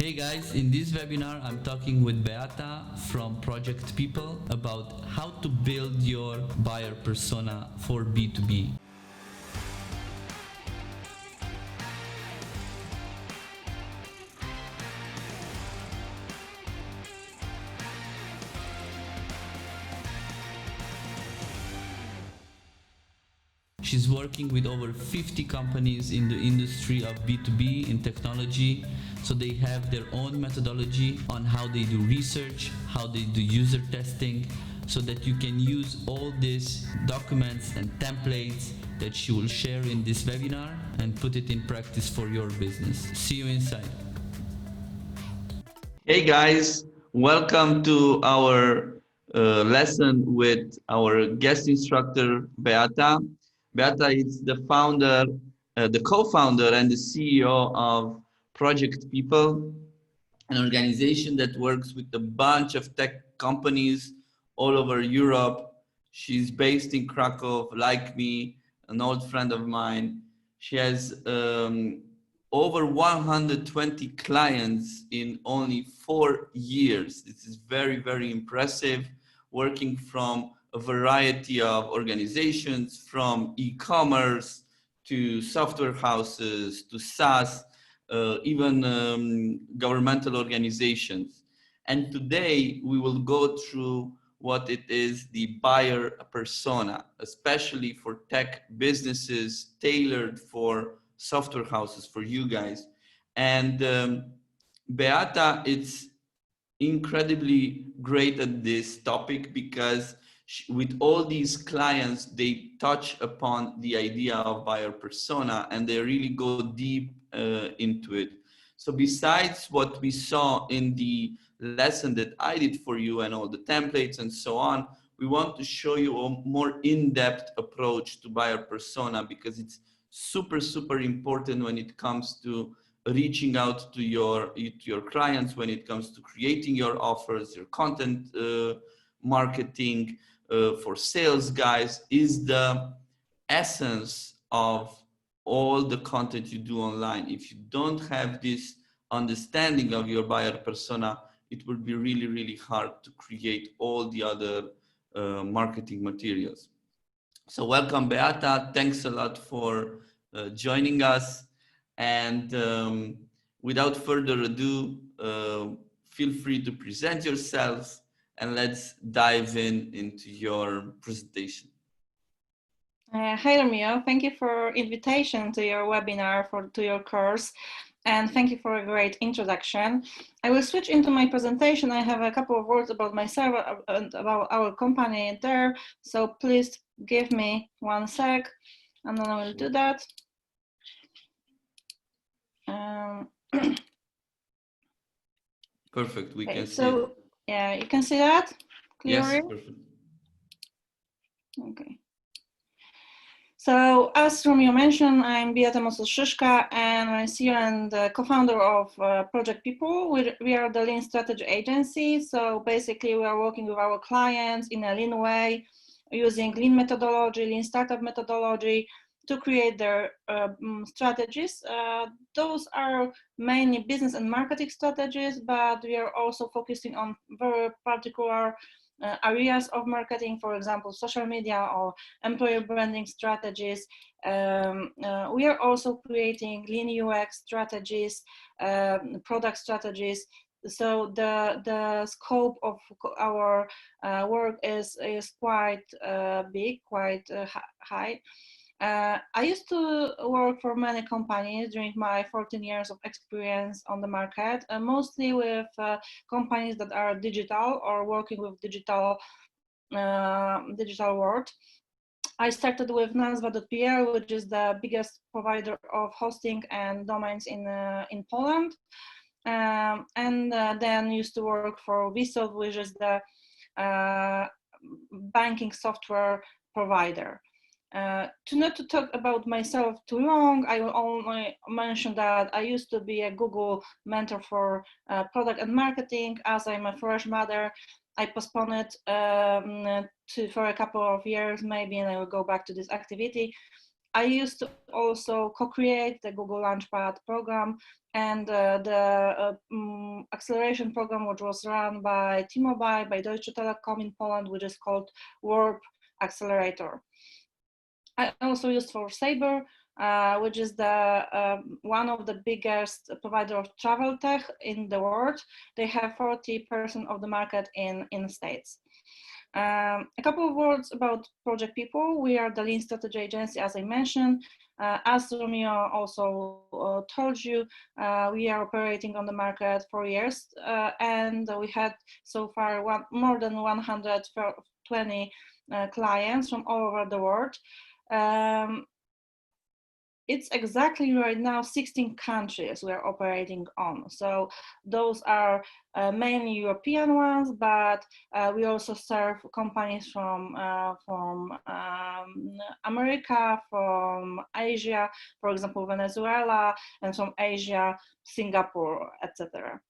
Hey guys, in this webinar I'm talking with Beata from Project People about how to build your buyer persona for B2B. She's working with over 50 companies in the industry of B2B in technology, so they have their own methodology on how they do research, how they do user testing, so that you can use all these documents and templates that she will share in this webinar and put it in practice for your business. See you inside. Hey guys, welcome to our lesson with our guest instructor, Beata. Beata is the founder, the co-founder and the CEO of Project People, an organization that works with a bunch of tech companies all over Europe. She's based in Krakow, like me, an old friend of mine. She has over 120 clients in only 4 years. This is very, very impressive, working from a variety of organizations, from e-commerce to software houses to SaaS, even governmental organizations. And today we will go through what it is the buyer persona, especially for tech businesses, tailored for software houses, for you guys. And Beata, it's incredibly great at this topic because with all these clients, they touch upon the idea of buyer persona and they really go deep into it. So besides what we saw in the lesson that I did for you and all the templates and so on, we want to show you a more in-depth approach to buyer persona because it's super, super important when it comes to reaching out to your clients, when it comes to creating your offers, your content marketing for sales guys, is the essence of all the content you do online. If you don't have this understanding of your buyer persona, it will be really, really hard to create all the other marketing materials. So welcome, Beata. Thanks a lot for joining us. And without further ado, feel free to present yourself and let's dive into your presentation. Hi, Romeo. Thank you for invitation to your webinar, to your course, and thank you for a great introduction. I will switch into my presentation. I have a couple of words about myself and about our company there, so please give me 1 sec, and then I will do that. Perfect, we can see so it. Yeah, you can see that clearly? Yes, perfect. Okay. So as Romeo mentioned, I'm Beata Mosór-Szyszka and I'm CEO and co-founder of Project People. We are the lean strategy agency. So basically we are working with our clients in a lean way, using lean methodology, lean startup methodology to create their strategies. Those are mainly business and marketing strategies, but we are also focusing on very particular areas of marketing, for example, social media or employer branding strategies. We are also creating lean UX strategies, product strategies. So the scope of our work is quite big, quite high. I used to work for many companies during my 14 years of experience on the market, mostly with companies that are digital or working with digital world. I started with nazwa.pl, which is the biggest provider of hosting and domains in Poland, and then used to work for VSoft, which is the banking software provider. Not to talk about myself too long, I will only mention that I used to be a Google mentor for product and marketing. As I'm a fresh mother, I postponed it for a couple of years maybe, and I will go back to this activity. I used to also co-create the Google Launchpad program And the acceleration program, which was run by T-Mobile, by Deutsche Telekom in Poland, which is called Warp Accelerator. I also used for Sabre, which is the one of the biggest provider of travel tech in the world. They have 40% of the market in the States. A couple of words about Project People. We are the Lean Strategy Agency, as I mentioned. As Romeo also told you, we are operating on the market for years, and we had so far more than 120 clients from all over the world. It's exactly right now 16 countries we're operating on. So those are mainly European ones, but we also serve companies from America, from Asia, for example, Venezuela, and from Asia, Singapore, etc.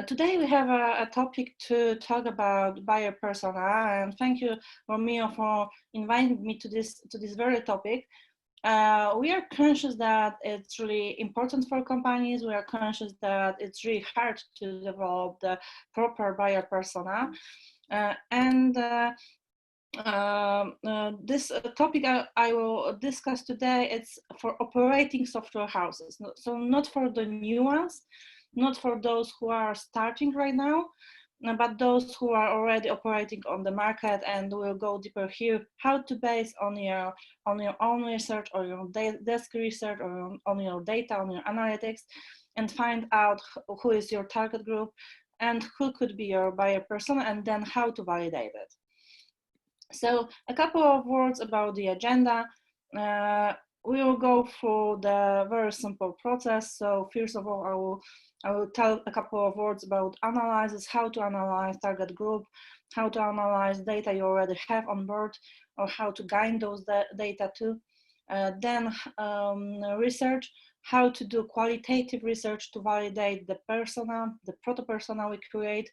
Today we have a topic to talk about buyer persona, and thank you, Romeo, for inviting me to this very topic. We are conscious that it's really important for companies. We are conscious that it's really hard to develop the proper buyer persona. This topic I will discuss today, it's for operating software houses. So not for the new ones, not for those who are starting right now, but those who are already operating on the market, and we'll go deeper here, how to base on your own research or your desk research or on your data, on your analytics, and find out who is your target group and who could be your buyer persona, and then how to validate it. So a couple of words about the agenda. We will go through the very simple process. So first of all, I will tell a couple of words about analysis, how to analyze target group, how to analyze data you already have on board, or how to gain those data too. Then research, how to do qualitative research to validate the persona, the proto-persona we create,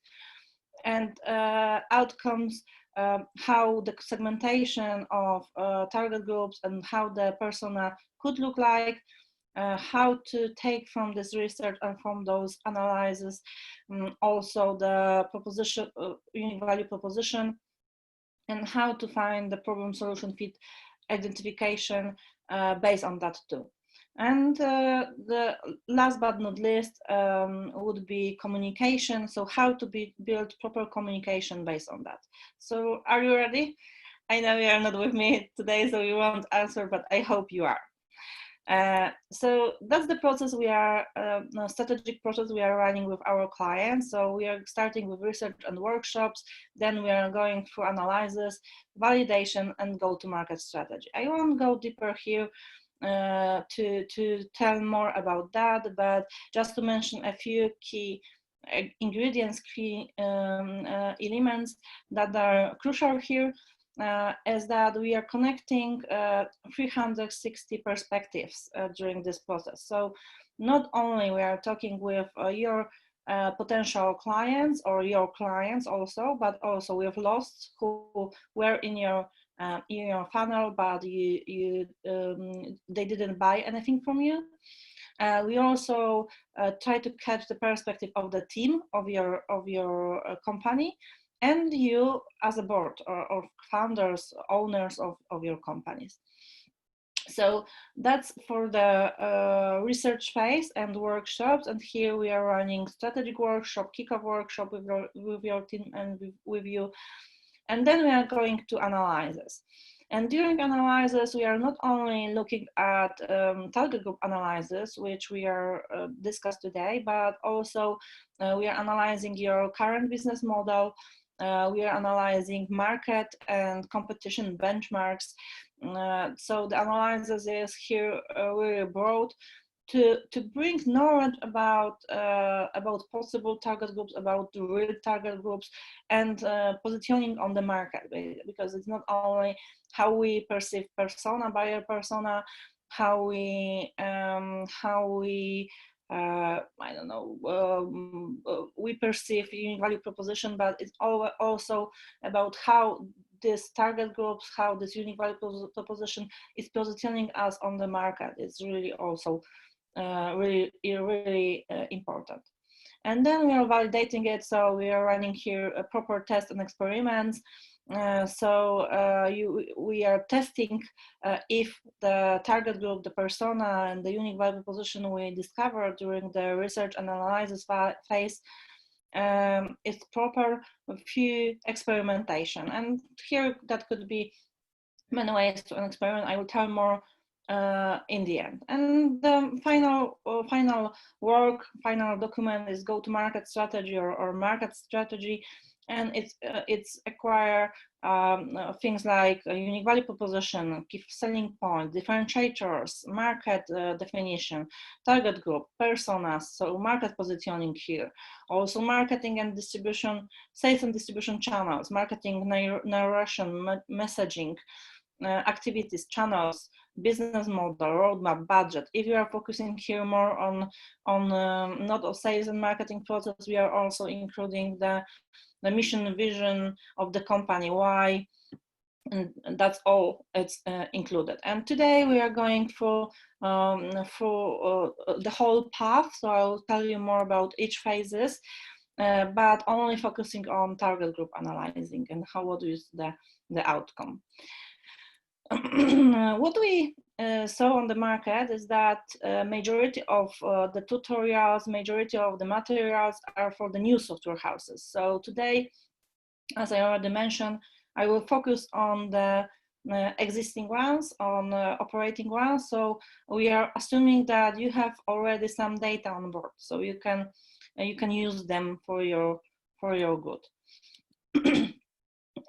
and outcomes, how the segmentation of target groups and how the persona could look like, how to take from this research and from those analyses also the proposition, unique value proposition, and how to find the problem solution fit identification based on that too. And the last but not least would be communication. So how to build proper communication based on that. So are you ready? I know you are not with me today, so you won't answer, but I hope you are. So that's the process we are, strategic process we are running with our clients. So we are starting with research and workshops, then we are going through analysis, validation, and go-to-market strategy. I won't go deeper here to tell more about that, but just to mention a few key ingredients, key elements that are crucial here. Is that we are connecting 360 perspectives during this process. So not only we are talking with your potential clients or your clients also, but also we have lost who were in your funnel, but they didn't buy anything from you. We also try to catch the perspective of the team of your company, and you as a board or founders, owners of your companies. So that's for the research phase and workshops. And here we are running strategic workshop, kickoff workshop with your team and with you. And then we are going to analysis. And during analysis, we are not only looking at target group analysis, which we are discussed today, but also we are analyzing your current business model. We are analyzing market and competition benchmarks. So the analysis is here very broad to bring knowledge about possible target groups, about the real target groups, and positioning on the market, because it's not only how we perceive persona, buyer persona, how we I don't know, we perceive unique value proposition, but it's also about how this target groups, how this unique value proposition is positioning us on the market. It's really also really important. And then we are validating it, so we are running here a proper test and experiments. We are testing if the target group, the persona, and the unique value proposition we discovered during the research and analysis phase is proper through experimentation. And here that could be many ways to an experiment. I will tell more in the end. And the final final document is go-to-market strategy or market strategy, and it's acquire things like a unique value proposition, key selling point, differentiators, market definition, target group, personas, so market positioning here, also marketing and distribution, sales and distribution channels, marketing narration, messaging, activities, channels, business model, roadmap, budget. If you are focusing here more on not of sales and marketing process, we are also including the mission, vision of the company, why, and that's all it's included. And today we are going through the whole path, so I'll tell you more about each phases, but only focusing on target group analyzing and what is the outcome. What we saw on the market is that majority of the tutorials, majority of the materials are for the new software houses. So today, as I already mentioned, I will focus on the existing ones, on operating ones. So we are assuming that you have already some data on board, so you can use them for your good.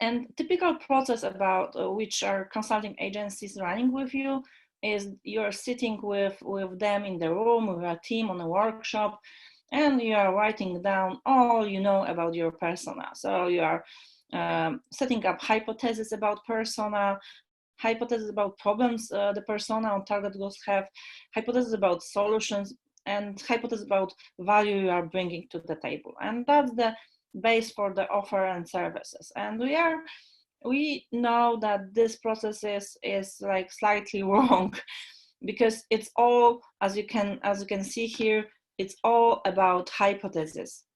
And typical process about which are consulting agencies running with you is you're sitting with them in the room with a team on a workshop, and you are writing down all you know about your persona. So you are setting up hypotheses about persona, hypotheses about problems the persona or target groups have, hypotheses about solutions, and hypotheses about value you are bringing to the table. And that's the base for the offer and services. And we know that this process is like slightly wrong, because it's all, as you can see here, it's all about hypothesis.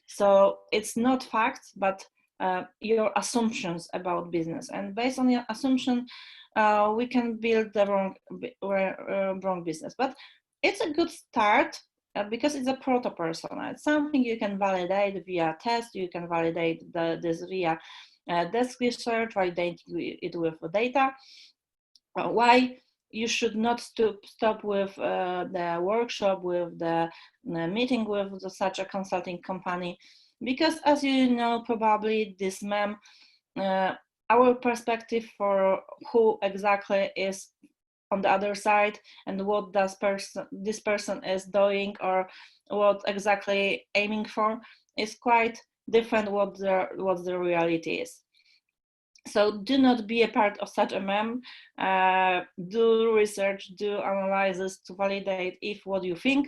So it's not facts, but your assumptions about business, and based on your assumption we can build the wrong business. But it's a good start because it's a proto persona. It's something you can validate via test. You can validate this via desk research, validate it with data. Why you should not stop with the workshop, with the meeting with such a consulting company, because as you know probably this MEM, our perspective for who exactly is on the other side and what does this person is doing or what exactly aiming for is quite different what the reality is. So do not be a part of such a MEM. Do research, do analysis to validate if what you think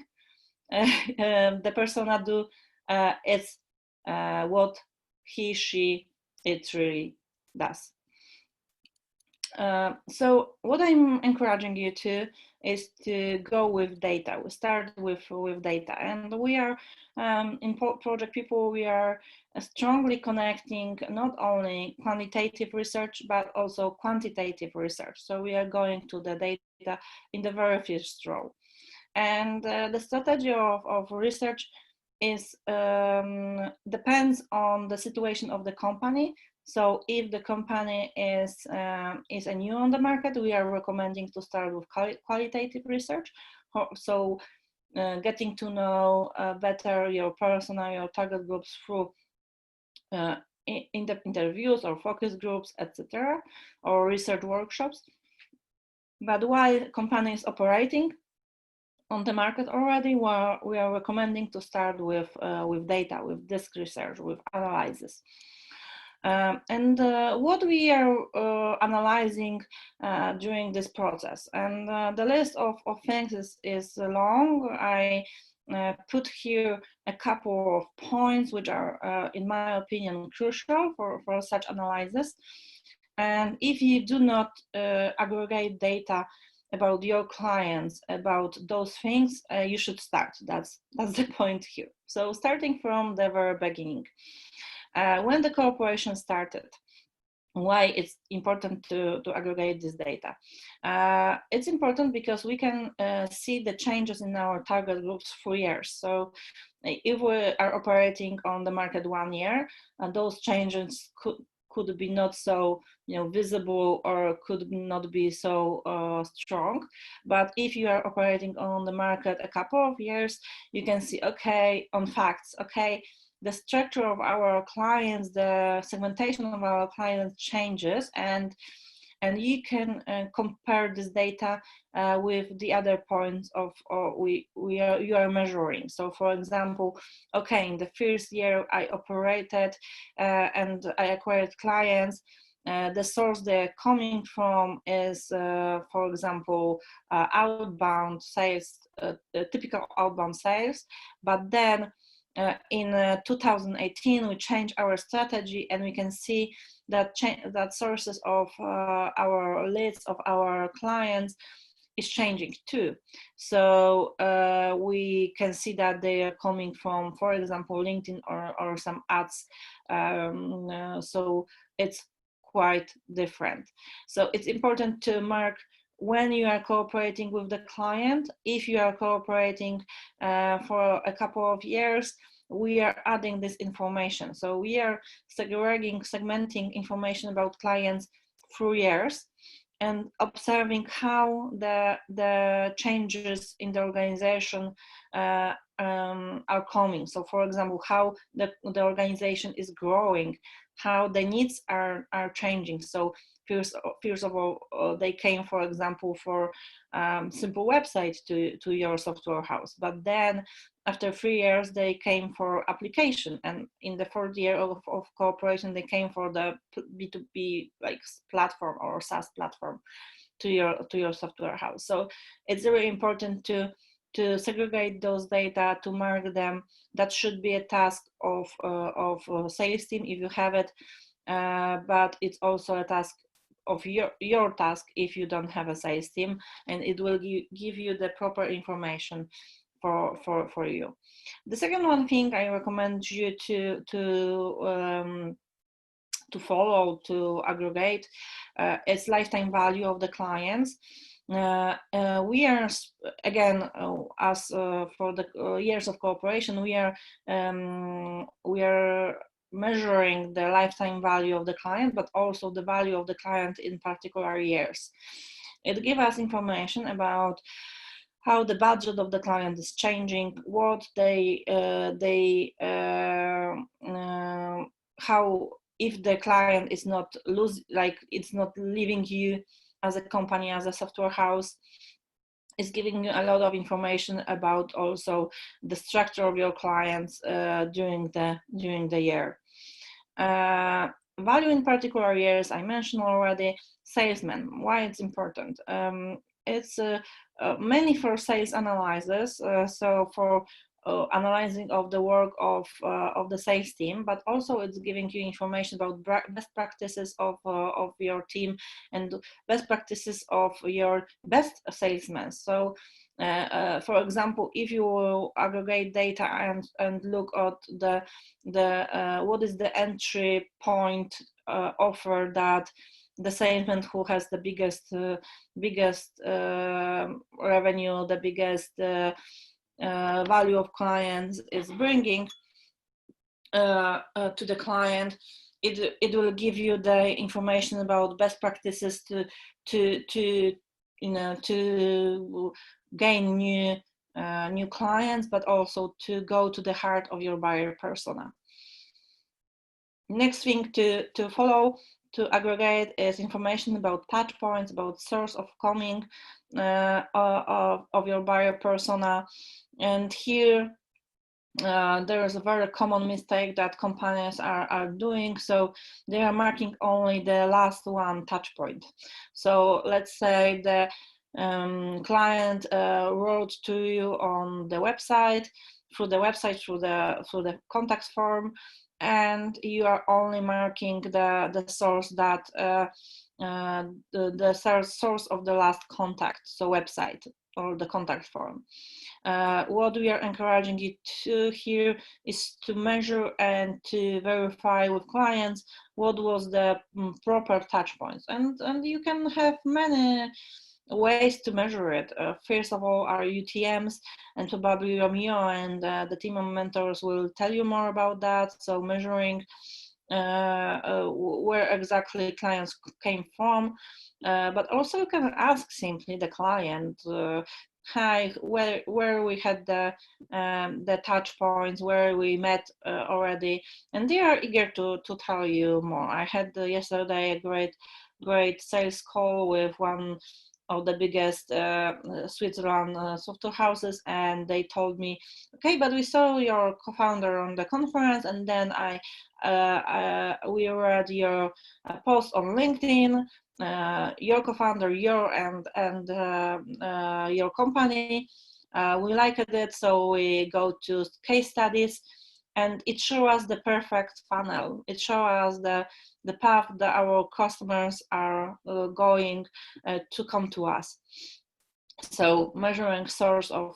the persona do is what he, she, it really does. So what I'm encouraging you to is to go with data. We start with data, and we are in Project People, we are strongly connecting not only quantitative research but also quantitative research. So we are going to the data in the very first row, and the strategy of research is depends on the situation of the company. So if the company is a new on the market, we are recommending to start with qualitative research. So getting to know better your persona, your target groups through in-depth interviews or focus groups, etc., or research workshops. But while company is operating on the market already, we are recommending to start with data, with desk research, with analysis. And what we are analyzing during this process, and the list of things is long. I put here a couple of points which are, in my opinion, crucial for such analysis. And if you do not aggregate data about your clients, about those things, you should start. That's the point here. So starting from the very beginning, when the corporation started, why it's important to aggregate this data. It's important because we can see the changes in our target groups for years. So if we are operating on the market 1 year, those changes could be not so visible, or could not be so strong. But if you are operating on the market a couple of years, you can see, okay, on facts, okay, the structure of our clients, the segmentation of our clients changes, and you can compare this data with the other points of you are measuring. So for example, okay, in the first year I operated and I acquired clients, the source they're coming from is, for example, outbound sales, typical outbound sales. But then in 2018, we changed our strategy, and we can see that sources of our leads, of our clients, is changing too. So we can see that they are coming from, for example, LinkedIn or some ads. So it's quite different. So it's important to mark when you are cooperating with the client. If you are cooperating for a couple of years, we are adding this information. So we are segmenting information about clients through years, and observing how the changes in the organization are coming. So for example, how the organization is growing, how the needs are changing. So first of all, they came, for example, for simple website to your software house, but then after 3 years they came for application, and in the 4th year of cooperation they came for the B2B like platform or SaaS platform to your software house. So it's very important to segregate those data, to mark them. That should be a task of sales team if you have it, but it's also a task of your task if you don't have a sales team, and it will give you the proper information for you. The second one thing I recommend you to follow, to aggregate, is lifetime value of the clients. We are, again, as for the years of cooperation, we are measuring the lifetime value of the client, but also the value of the client in particular years. It gives us information about how the budget of the client is changing, what how, if the client is not it's not leaving you as a company, as a software house, is giving you a lot of information about also the structure of your clients during the year. Value in particular years, I mentioned already. Salesmen, why it's important? It's mainly for sales analysis, so for analyzing of the work of the sales team, but also it's giving you information about best practices of your team and best practices of your best salesmen. So for example, if you aggregate data and look at the what is the entry point offer that the salesman who has the biggest revenue, the biggest value of clients is bringing to the client, it will give you the information about best practices to gain new clients, but also to go to the heart of your buyer persona. Next thing to follow, to aggregate, is information about touch points, about source of coming of your buyer persona. And here there is a very common mistake that companies are doing. So they are marking only the last one touch point. So let's say the client wrote to you on the website, through the contact form, and you are only marking the source that the source of the last contact, so website or the contact form. What we are encouraging you to here is to measure and to verify with clients what was the proper touch points, and you can have many ways to measure it. First of all are UTMs, and probably Romeo and the team of mentors will tell you more about that. So measuring where exactly clients came from, but also you can ask simply the client, hi, where we had the touch points, where we met already, and they are eager to tell you more. I had yesterday a great sales call with one of the biggest Switzerland software houses, and they told me, okay, but we saw your co-founder on the conference, and then we read your post on LinkedIn, your co-founder, your your company. We liked it, so we go to case studies, and it shows us the perfect funnel. It shows us the path that our customers are going to come to us. So measuring source of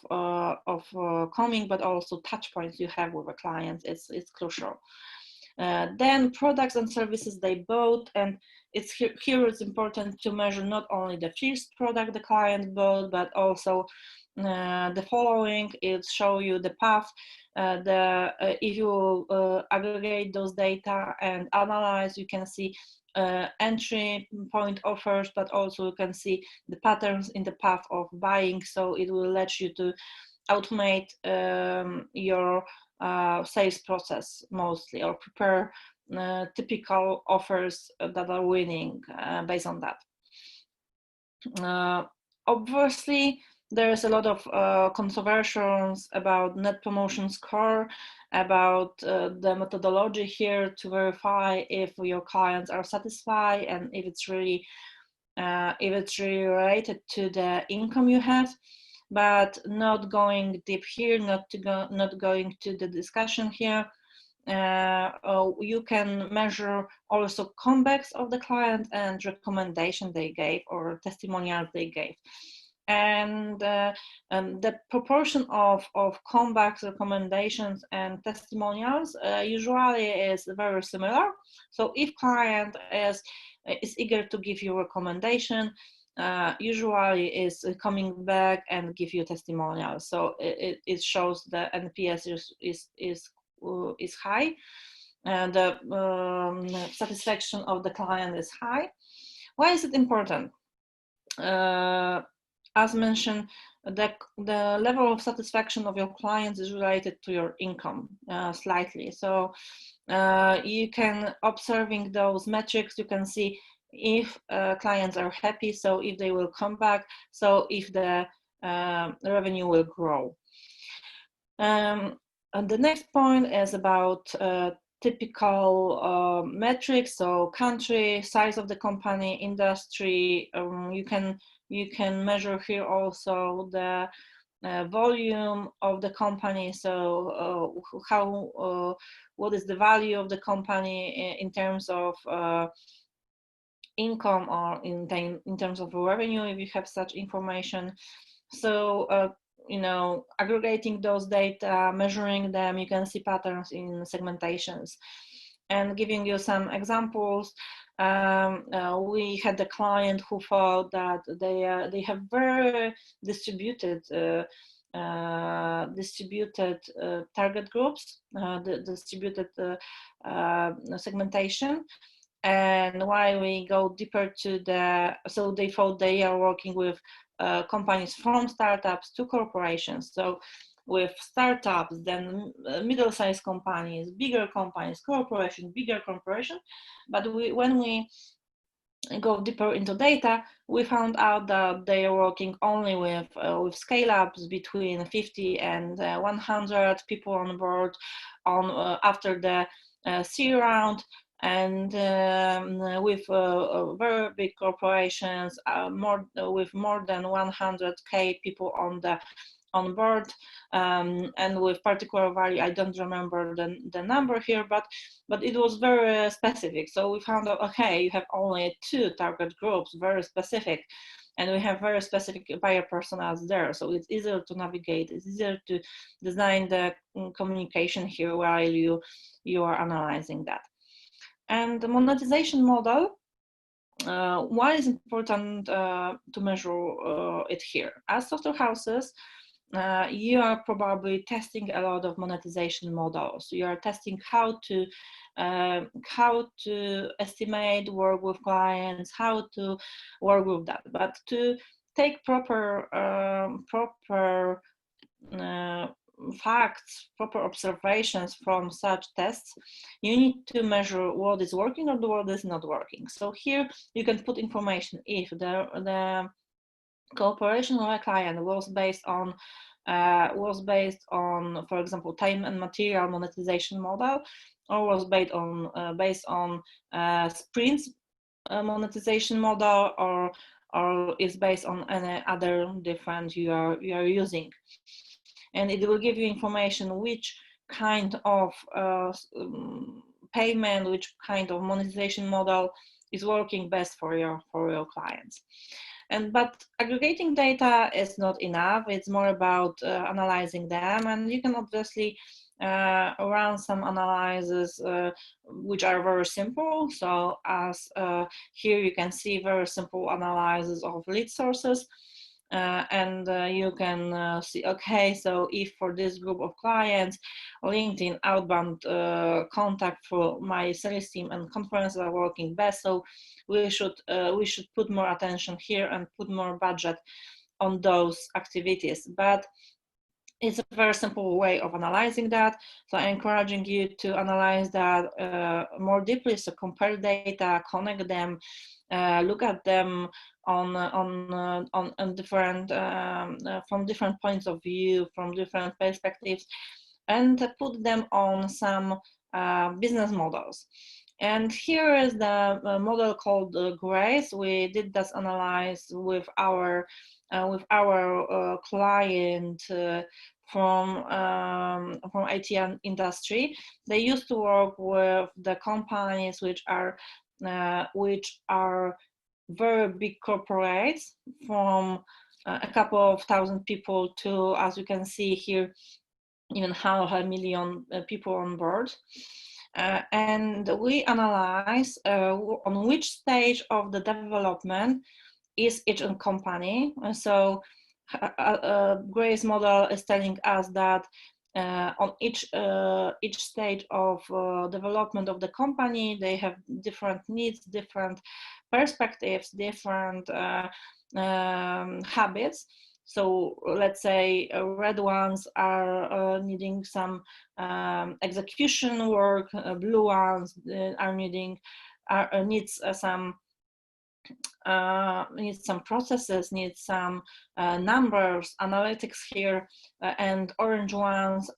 coming, but also touch points you have with a client, it's crucial. Then products and services they bought, and here it's important to measure not only the first product the client bought, but also the following. It show you the path. If you aggregate those data and analyze, you can see entry point offers, but also you can see the patterns in the path of buying. So it will let you to automate your sales process mostly, or prepare typical offers that are winning based on that. Obviously, there's a lot of controversies about net promotion score, about the methodology here to verify if your clients are satisfied and if it's really related to the income you have. But not going deep here, not going to the discussion here. You can measure also comebacks of the client and recommendation they gave or testimonials they gave. And the proportion of comebacks, recommendations, and testimonials usually is very similar. So if client is eager to give you a recommendation, usually is coming back and give you testimonials. So it shows the NPS is high, and the satisfaction of the client is high. Why is it important? As mentioned, the level of satisfaction of your clients is related to your income slightly. So you can, observing those metrics, you can see if clients are happy, so if they will come back, so if the revenue will grow. And the next point is about typical metrics, so country, size of the company, industry. You can measure here also the volume of the company, so what is the value of the company in terms of income, or in terms of revenue, if you have such information. So you know, aggregating those data, measuring them, you can see patterns in segmentations. And giving you some examples, we had a client who thought that they have very distributed target groups, the distributed segmentation. And why we go deeper to so they thought they are working with companies from startups to corporations. So with startups, then middle-sized companies, bigger companies, corporations, bigger corporations. But when we go deeper into data, we found out that they are working only with scale-ups between 50 and 100 people on board after the C round, and with very big corporations, with more than 100K people on the on board, and with particular value. I don't remember the number here, but it was very specific. So we found out, okay, you have only 2 target groups, very specific, and we have very specific buyer personas there. So it's easier to navigate, it's easier to design the communication here while you are analyzing that. And the monetization model, why is important to measure it here? As software houses, you are probably testing a lot of monetization models. You are testing how to estimate, work with clients, how to work with that. But to take proper facts, proper observations from such tests, you need to measure what is working or what is not working. So here you can put information if the cooperation with a client was based on, for example, time and material monetization model, or was based on sprints monetization model, or is based on any other different you are using. And it will give you information which kind of payment, which kind of monetization model is working best for your clients. But aggregating data is not enough. It's more about analyzing them, and you can obviously run some analyses which are very simple. So as here you can see very simple analysis of lead sources. And you can see, okay, so if for this group of clients, LinkedIn outbound contact for my sales team and conferences are working best, so we should put more attention here and put more budget on those activities. But it's a very simple way of analyzing that. So I'm encouraging you to analyze that more deeply. So compare data, connect them, look at them on different from different points of view, from different perspectives, and put them on some business models. And here is the model called GRACE. We did this analysis with our client from IT industry. They used to work with the companies which are very big corporates, from a couple of thousand people to, as you can see here, even 500,000 people on board. And we analyze on which stage of the development is each company. And so Grace model is telling us that on each stage of development of the company, they have different needs, different perspectives, different habits. So let's say red ones are needing some execution work, blue ones are needs some processes, need some numbers, analytics here, and orange ones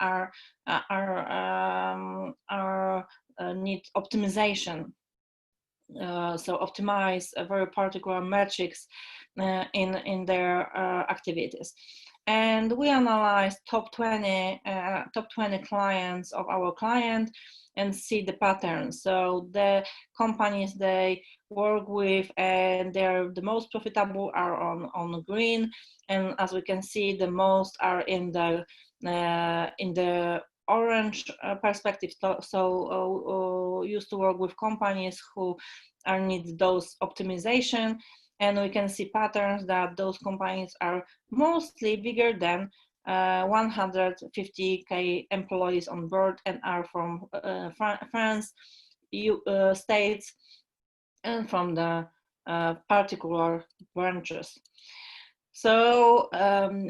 need optimization. So optimize a very particular metrics in their activities. And we analyzed top 20 clients of our client and see the patterns. So the companies they work with and they're the most profitable are on green, and as we can see, the most are in the orange perspective. So used to work with companies who need those optimization, and we can see patterns that those companies are mostly bigger than 150k employees on board and are from France, states, and from the particular branches. So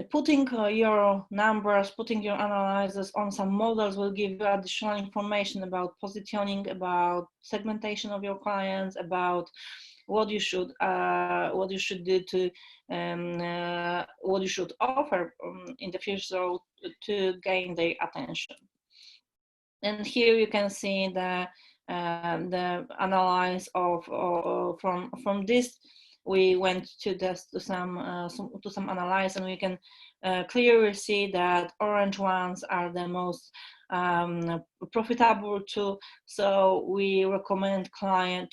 putting your numbers, putting your analysis on some models will give you additional information about positioning, about segmentation of your clients, about what you should do to what you should offer in the future to gain their attention. And here you can see the analysis of from this we went to some analysis, and we can clearly see that orange ones are the most profitable too. So we recommend client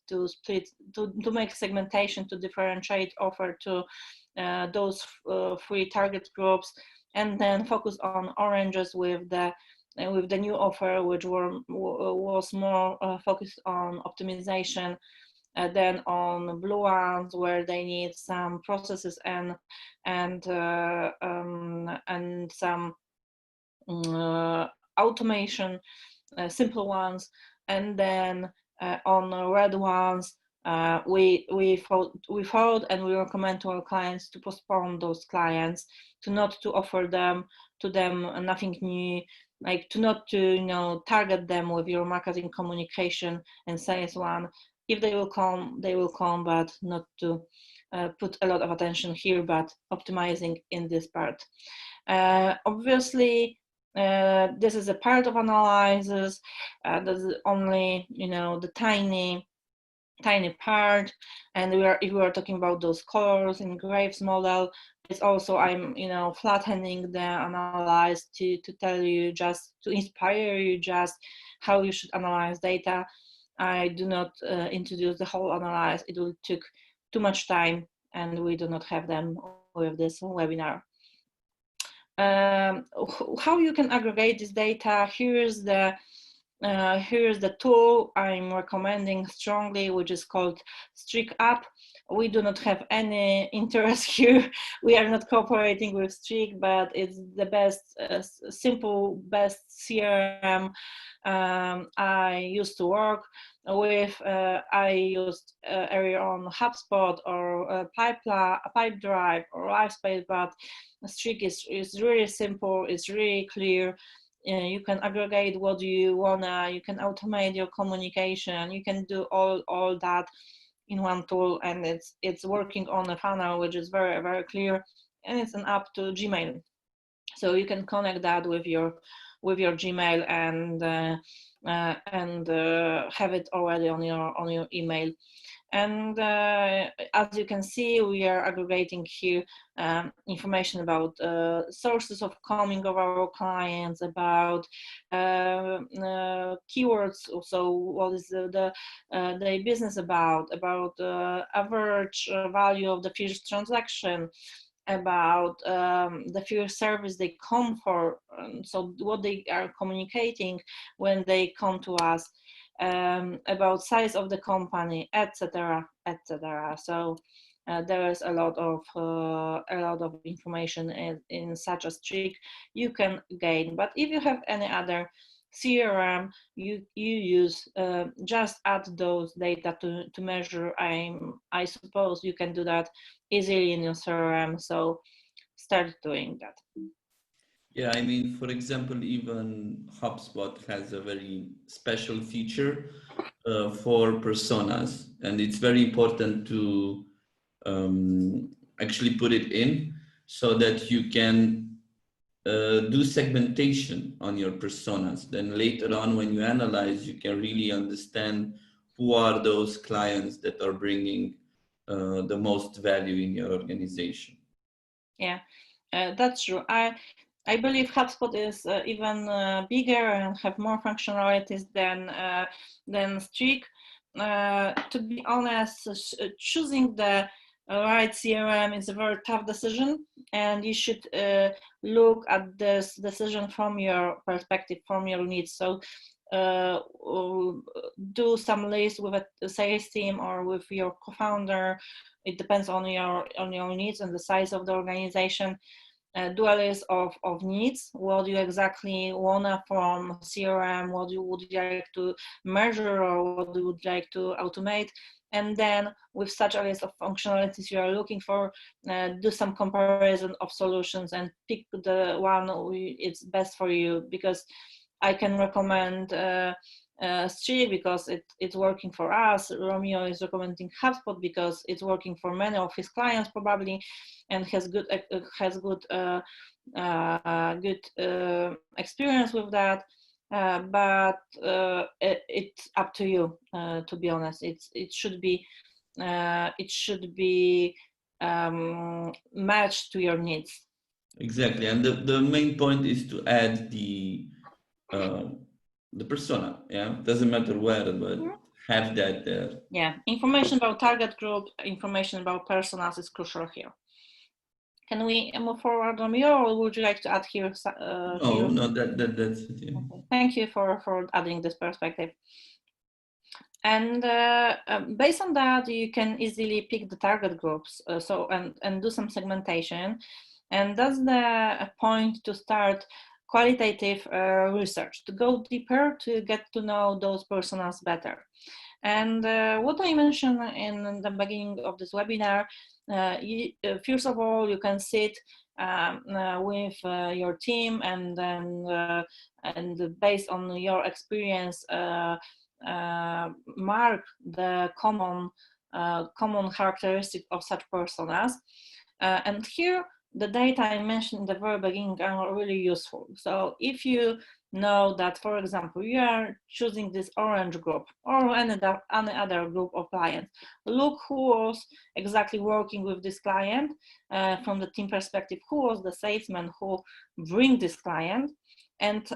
to split, to make segmentation, to differentiate offer to those three target groups, and then focus on oranges with the new offer, which was more focused on optimization, than on blue ones, where they need some processes and some automation, simple ones. And then on red ones, we thought and we recommend to our clients to postpone those clients, to not to offer them nothing new, like to not to target them with your marketing communication and sales one. If they will come, but not to put a lot of attention here, but optimizing in this part. Obviously, this is a part of analysis. This is only the tiny part, and if we are talking about those colors in Graves model, it's also I'm flattening the analysis to tell you, just to inspire you, just how you should analyze data. I do not introduce the whole analysis. It will take too much time, and we do not have them with this webinar. How you can aggregate this data? Here's the tool I'm recommending strongly, which is called Streak App. We do not have any interest here. We are not cooperating with Streak, but it's the best, simple, best CRM I used to work with. I used earlier on HubSpot or Pipedrive or LiveSpace, but Streak is really simple. It's really clear. You can aggregate what you wanna. You can automate your communication. You can do all that in one tool, and it's working on a funnel, which is very, very clear, and it's an app to Gmail. So you can connect that with your Gmail and have it already on your email. And as you can see, we are aggregating here information about sources of coming of our clients, about keywords. So what is the business about average value of the first transaction, about the first service they come for, so what they are communicating when they come to us, about size of the company, etc., etc. So there is a lot of information in such a Streak you can gain. But if you have any other CRM you use, just add those data to measure. I suppose you can do that easily in your CRM, so start doing that. Yeah, I mean, for example, even HubSpot has a very special feature for personas, and it's very important to actually put it in so that you can do segmentation on your personas. Then later on, when you analyze, you can really understand who are those clients that are bringing the most value in your organization. Yeah, that's true. I believe HubSpot is even bigger and have more functionalities than Streak. To be honest, choosing the right CRM is a very tough decision, and you should look at this decision from your perspective, from your needs. So do some list with a sales team or with your co-founder. It depends on your needs and the size of the organization. Do a list of needs. What do you exactly want from CRM? What would you like to measure, or what you would like to automate? And then with such a list of functionalities you are looking for, do some comparison of solutions and pick the one it's best for you. Because I can recommend Streak because it's working for us. Romeo is recommending HubSpot because it's working for many of his clients probably, and has good experience with that. But it's up to you. To be honest, it should be it should be matched to your needs. Exactly, and the main point is to add the persona. Yeah, doesn't matter where, but have that there. Yeah, information about target group, information about personas is crucial here. Can we move forward, Romeo, or would you like to add here? No, that's it. Yeah. Okay. Thank you for adding this perspective. And based on that, you can easily pick the target groups. And do some segmentation. And that's the point to start qualitative research, to go deeper, to get to know those personas better. And what I mentioned in the beginning of this webinar, first of all, you can sit with your team, and then and based on your experience, mark the common characteristic of such personas. And here, the data I mentioned in the very beginning are really useful. So if you know that, for example, you are choosing this orange group or any other group of clients, look who was exactly working with this client from the team perspective, who was the salesman who bring this client, and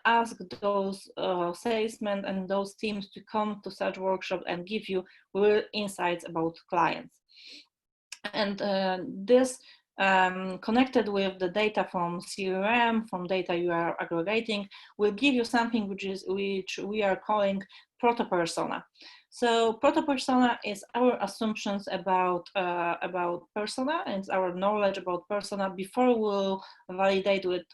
ask those salesmen and those teams to come to such workshops and give you real insights about clients. And this connected with the data from CRM, from data you are aggregating, will give you something which we are calling proto-persona. So proto-persona is our assumptions about persona, and our knowledge about persona before we'll validate with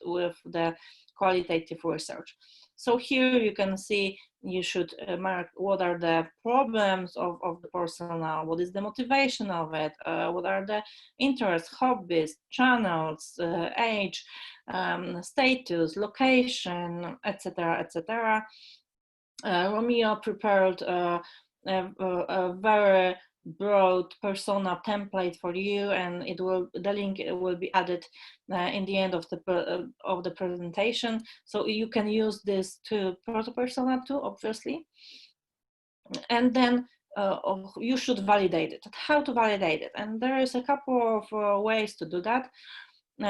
the qualitative research. So here you can see, you should mark what are the problems of the persona, what is the motivation of it, what are the interests, hobbies, channels, age, status, location, etc., etc. Romeo prepared a very broad persona template for you, and the link will be added in the end of the presentation, so you can use this to persona too, obviously. And then you should validate it. How to validate it? And there is a couple of ways to do that. We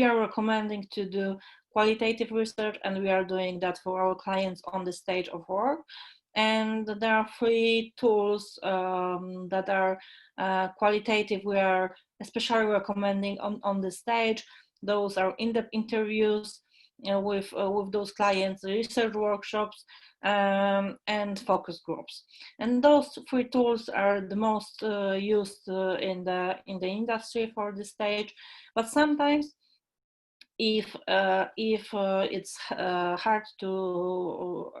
are recommending to do qualitative research, and we are doing that for our clients on the stage of work. And there are 3 tools that are qualitative. We are especially recommending on the stage. Those are in-depth interviews with those clients, research workshops, and focus groups. And those 3 tools are the most used in the industry for this stage. But sometimes, if it's hard to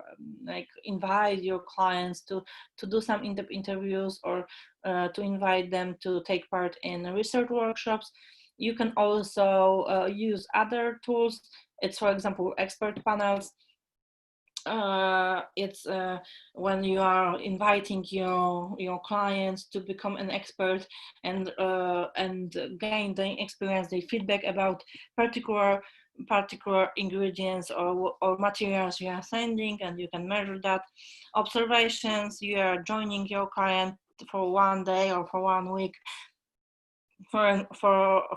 invite your clients to do some in-depth interviews, or to invite them to take part in research workshops, you can also use other tools. It's, for example, expert panels. It's when you are inviting your clients to become an expert and gain the experience, the feedback about particular ingredients or materials you are sending, and you can measure that. Observations, you are joining your client for 1 day or for 1 week for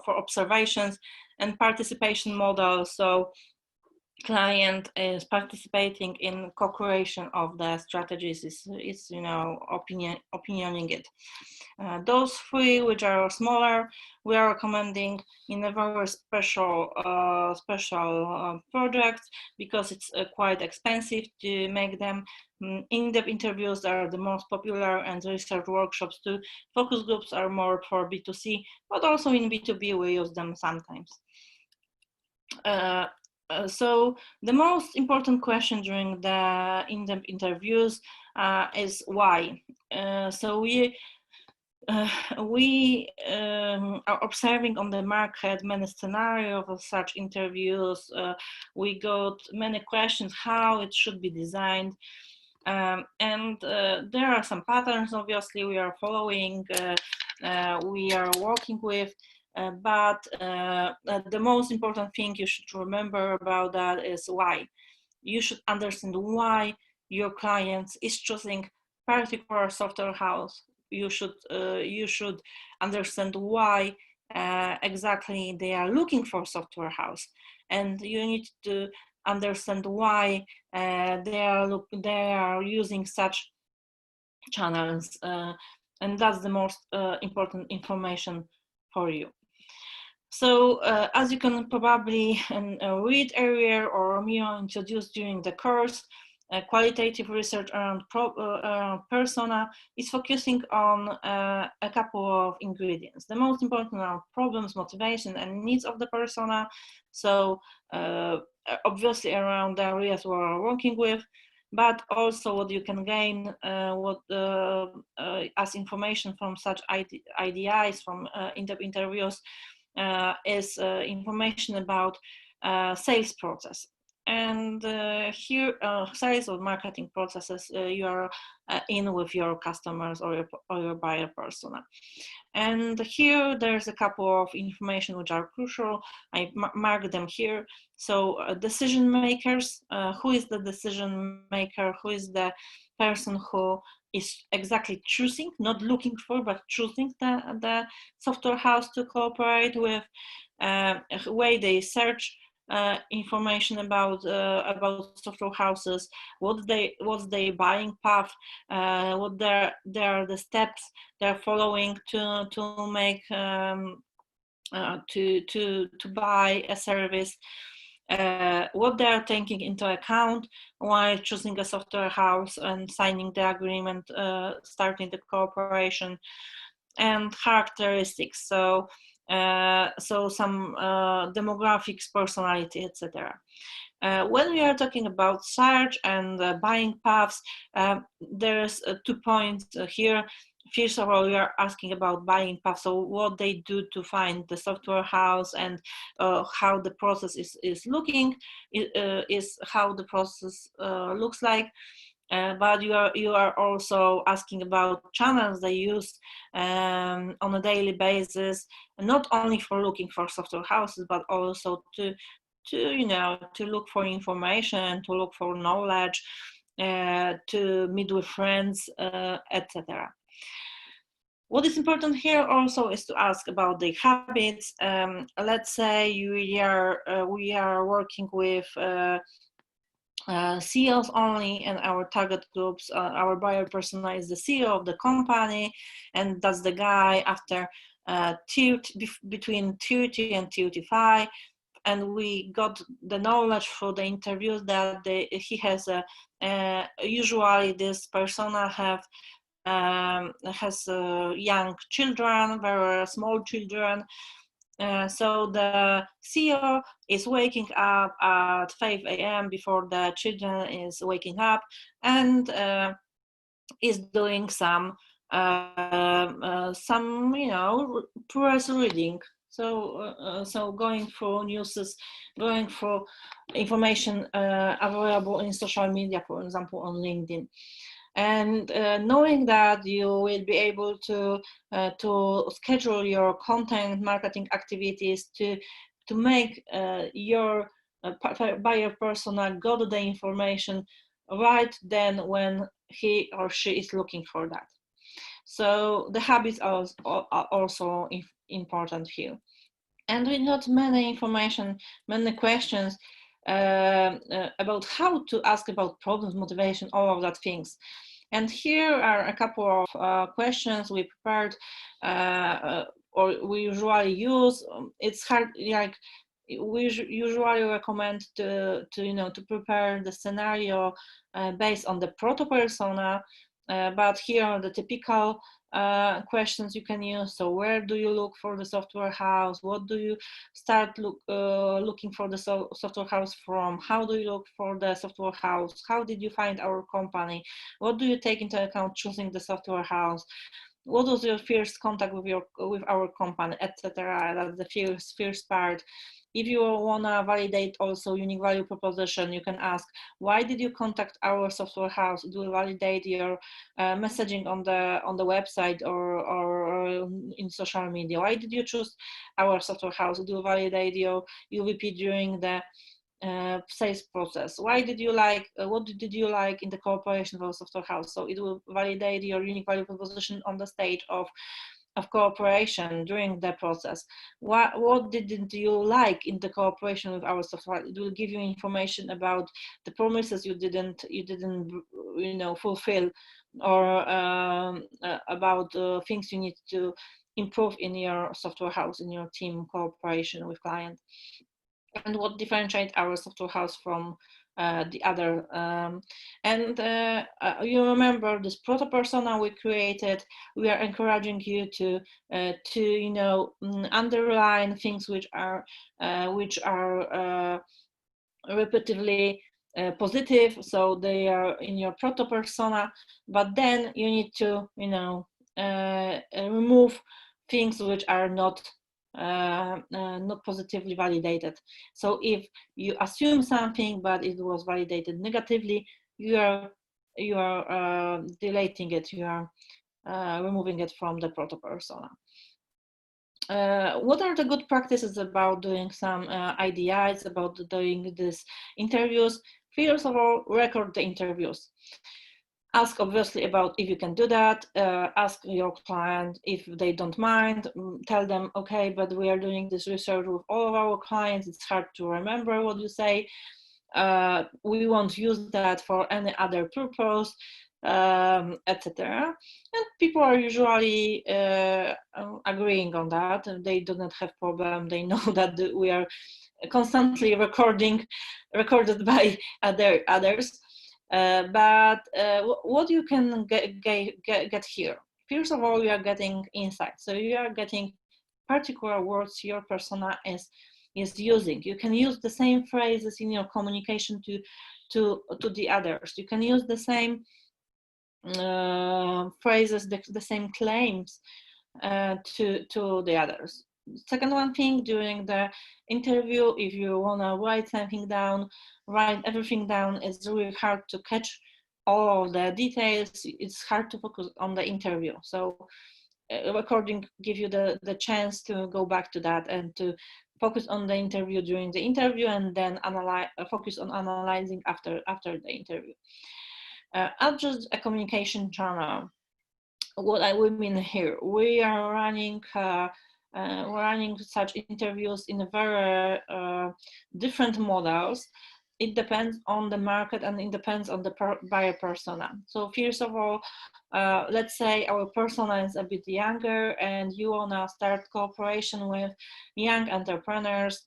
observations. And participation model, so client is participating in co-creation of the strategies, is opinioning it. Those 3, which are smaller, we are recommending in a very special project, because it's quite expensive to make them. In-depth interviews are the most popular, and research workshops too. Focus groups are more for B2C, but also in B2B we use them sometimes. So the most important question during the in-depth interviews is why. So we are observing on the market many scenarios of such interviews. We got many questions how it should be designed. And there are some patterns, obviously, we are following, we are working with. But the most important thing you should remember about that is why. You should understand why your client is choosing particular software house, you should understand why exactly they are looking for software house, and you need to understand why they are using such channels, and that's the most important information for you. So as you can probably read earlier, or Romeo introduced during the course, qualitative research around persona is focusing on a couple of ingredients. The most important are problems, motivation, and needs of the persona. So obviously around the areas we're working with, but also what you can gain as information from such IDIs, from interviews, is information about sales process. And here, sales or marketing processes, you are in with your customers or your buyer persona. And here there's a couple of information which are crucial. I mark them here. So decision makers, who is the decision maker, who is the person who is exactly choosing, not looking for, but choosing the software house to cooperate with, way they search information about software houses, what's their buying path, what are the steps they're following to make to buy a service, what they are taking into account while choosing a software house and signing the agreement, starting the cooperation, and characteristics. So some demographics, personality, etc. When we are talking about search and buying paths, there's 2 points here. First of all, we are asking about buying paths, so what they do to find the software house, and how the process is looking, is how the process looks like. But you are also asking about channels they use on a daily basis, not only for looking for software houses, but also to look for information, to look for knowledge, to meet with friends, etc. What is important here also is to ask about their habits. Let's say we are working with CEOs only, and our target groups, our buyer persona is the CEO of the company, and that's the guy after between 30 and 35. And we got the knowledge through the interviews that he has usually this persona has young children, very small children. So the CEO is waking up at 5 a.m. before the children is waking up, and is doing some press reading. So going through news, going through information available in social media, for example, on LinkedIn. And knowing that you will be able to schedule your content marketing activities to make your buyer persona got the information right then when he or she is looking for that. So the habits are also important here. And we got many information, many questions about how to ask about problems, motivation, all of that things. And here are a couple of questions we prepared, or we usually use. It's hard, like we usually recommend to prepare the scenario based on the proto persona, but here are the typical questions you can use. So where do you look for the software house? What do you start looking for the software house from? How do you look for the software house? How did you find our company? What do you take into account choosing the software house? What was your first contact with our company, etc.? That's the first part. If you want to validate also unique value proposition, you can ask, why did you contact our software house? Do you validate your messaging on the website or in social media? Why did you choose our software house? Do you validate your UVP during the sales process. Why did you like, what did you like in the cooperation of a software house? So it will validate your unique value proposition on the stage of cooperation during the process. What didn't you like in the cooperation with our software? It will give you information about the promises you didn't fulfill, or about things you need to improve in your software house, in your team cooperation with clients, and what differentiates our software house from the other. You remember this proto persona we created. We are encouraging you to underline things which are repetitively positive, so they are in your proto persona. But then you need to remove things which are not positively validated. So if you assume something but it was validated negatively, you are deleting it, you are removing it from the proto persona. What are the good practices about doing some IDIs, about doing these interviews? First of all, record the interviews. Ask obviously about if you can do that. Ask your client if they don't mind. Tell them, okay, but we are doing this research with all of our clients. It's hard to remember what you say. We won't use that for any other purpose, etc. And people are usually agreeing on that, and they do not have problem. They know that we are constantly recorded by others. But what you can get here? First of all, you are getting insight. So you are getting particular words your persona is using. You can use the same phrases in your communication to the others. You can use the same phrases, the same claims to the others. Second one thing, during the interview, if you want to write something down, write everything down. It's really hard to catch all the details. It's hard to focus on the interview. So recording give you the chance to go back to that and to focus on the interview during the interview, and then focus on analyzing after the interview. Adjust a communication channel. What I would mean here, we are running such interviews in a very different models. It depends on the market and it depends on the buyer persona. So first of all, let's say our persona is a bit younger and you wanna start cooperation with young entrepreneurs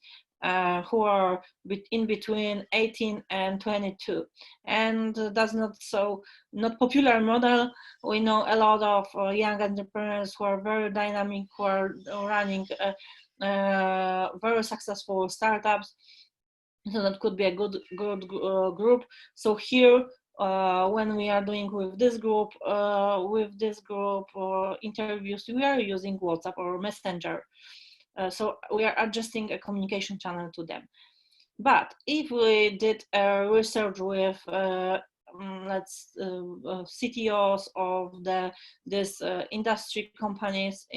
who are in between 18 and 22, and that's not popular model. We know a lot of young entrepreneurs who are very dynamic, who are running very successful startups. So that could be a good group. So here, when we are doing with this group interviews, we are using WhatsApp or Messenger. So we are adjusting a communication channel to them. But if we did a research with CTOs of this industrial companies,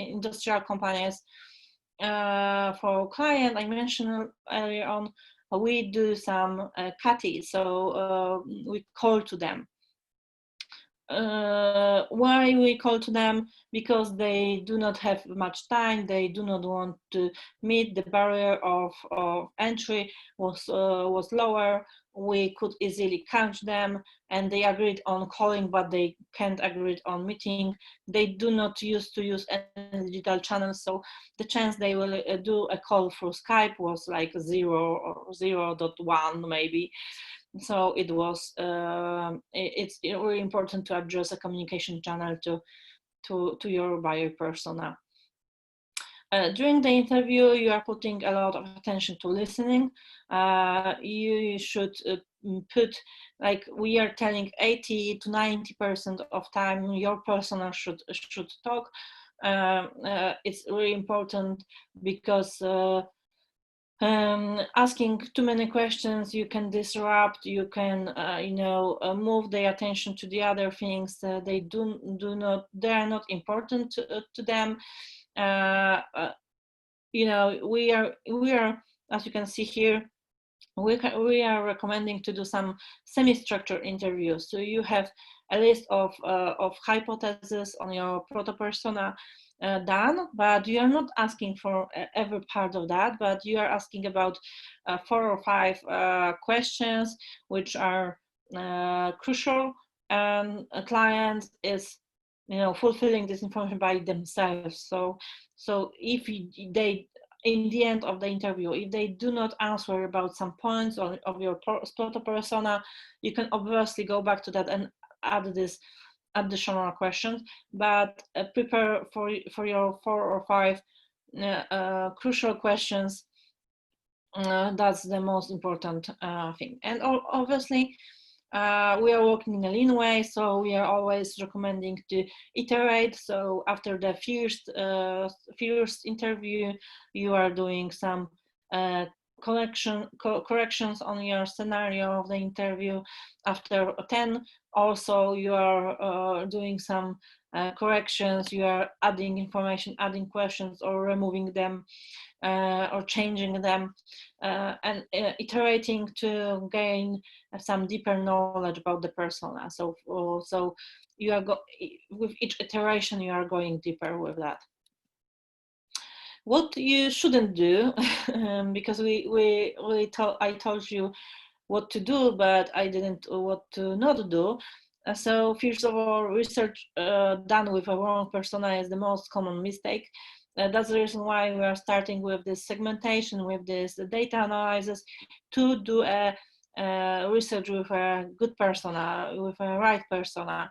for client I mentioned earlier on, we do some CATI, so we call to them. Why we call to them? Because they do not have much time, they do not want to meet, the barrier of entry was lower. We could easily catch them, and they agreed on calling, but they can't agree on meeting. They do not used to use any digital channels, so the chance they will do a call through Skype was like 0 or 0.1 maybe. So it was it's really important to address a communication channel to your buyer persona. During the interview, you are putting a lot of attention to listening. You should put, like we are telling, 80 to 90% of time your persona should talk. It's really important because asking too many questions, you can disrupt, you can move their attention to the other things. They are not important to them. We are, as you can see here, we are recommending to do some semi-structured interviews. So you have a list of hypotheses on your proto-persona done, but you are not asking for every part of that, but you are asking about 4 or 5 questions which are crucial, and a client is fulfilling this information by themselves. So if they, in the end of the interview, if they do not answer about some points of your proto-persona, you can obviously go back to that and add this additional questions, but prepare for your 4 or 5 crucial questions. That's the most important thing. And obviously, we are working in a lean way, so we are always recommending to iterate. So after the first interview, you are doing some corrections on your scenario of the interview. After 10, also you are doing some corrections. You are adding information, adding questions, or removing them, or changing them, and iterating to gain some deeper knowledge about the persona. So you are with each iteration you are going deeper with that. What you shouldn't do, because I told you what to do, but I didn't what to not do. So first of all, research done with a wrong persona is the most common mistake. That's the reason why we are starting with this segmentation, with this data analysis, to do a research with a good persona, with a right persona,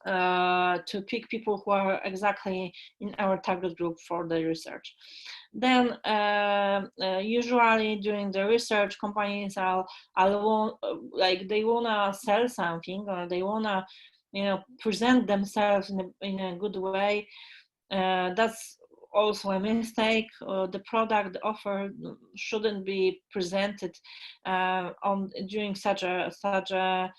to pick people who are exactly in our target group for the research. Then usually during the research, companies are like they wanna sell something, or they wanna present themselves in a good way. That's also a mistake. The product, the offer shouldn't be presented during such a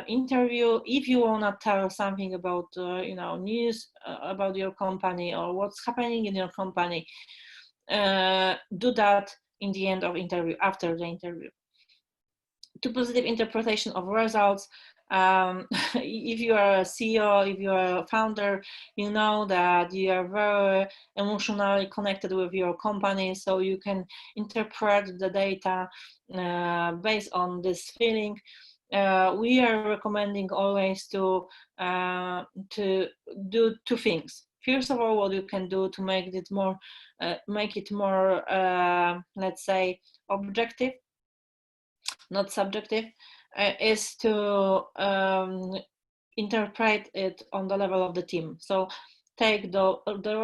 interview. If you want to tell something about news about your company or what's happening in your company, do that in the end of interview, after the interview. To positive interpretation of results. If you are a CEO, if you are a founder, you know that you are very emotionally connected with your company, so you can interpret the data based on this feeling. We are recommending always to do 2 things. First of all, what you can do to make it more, let's say, objective, not subjective, is to interpret it on the level of the team. So take the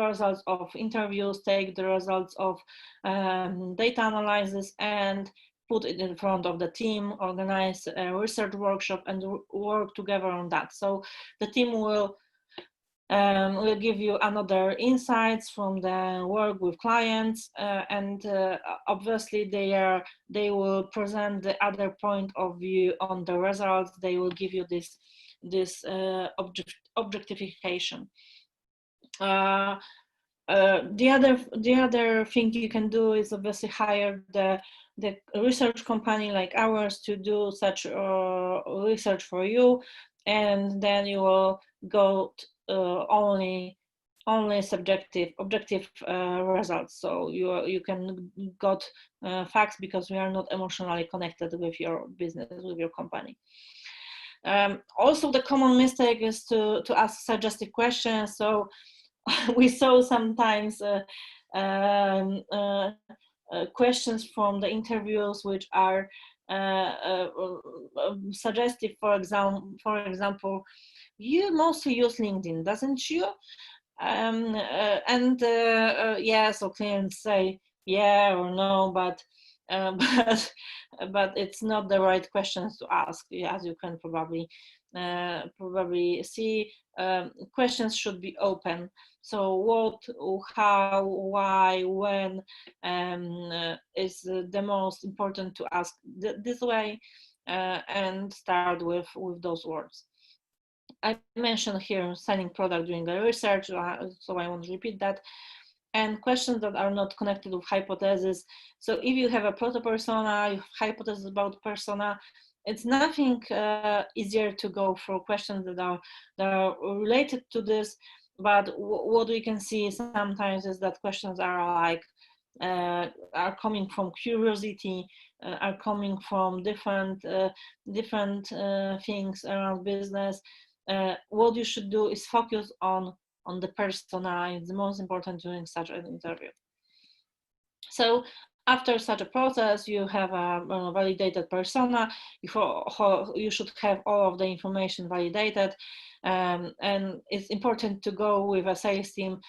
results of interviews, take the results of data analysis, and put it in front of the team, organize a research workshop, and work together on that. So the team will give you another insights from the work with clients, and obviously they will present the other point of view on the results. They will give you this objectification. The other thing you can do is obviously hire the research company like ours to do such research for you, and then you will go only objective results. So you can got facts, because we are not emotionally connected with your business, with your company. Also, the common mistake is to ask suggestive questions. So we saw sometimes questions from the interviews which are suggestive. For example, you mostly use LinkedIn, doesn't you? Yeah, so clients say yeah or no, but but it's not the right questions to ask, as you can probably see. Questions should be open. So what, how, why, when is the most important to ask this way, and start with those words. I mentioned here selling product during the research, so I won't repeat that. and questions that are not connected with hypothesis. So if you have a proto-persona, you have hypothesis about persona, it's nothing easier to go for questions that are related to this. But what we can see sometimes is that questions are like are coming from curiosity, are coming from different things around business. What you should do is focus on the persona. It's the most important during such an interview. So after such a process, you have a validated persona. You should have all of the information validated, and it's important to go with a sales team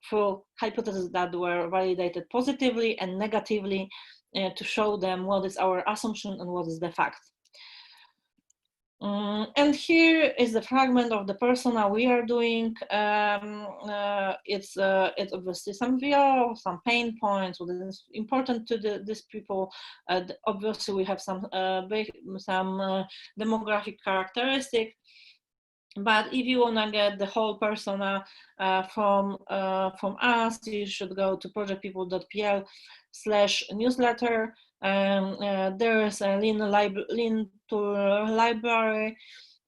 through hypotheses that were validated positively and negatively to show them what is our assumption and what is the fact. And here is the fragment of the persona we are doing. It's obviously some video, some pain points, what is important to these people. Obviously, we have some demographic characteristic. But if you want to get the whole persona from us, you should go to projectpeople.pl/newsletter. There is a link to library.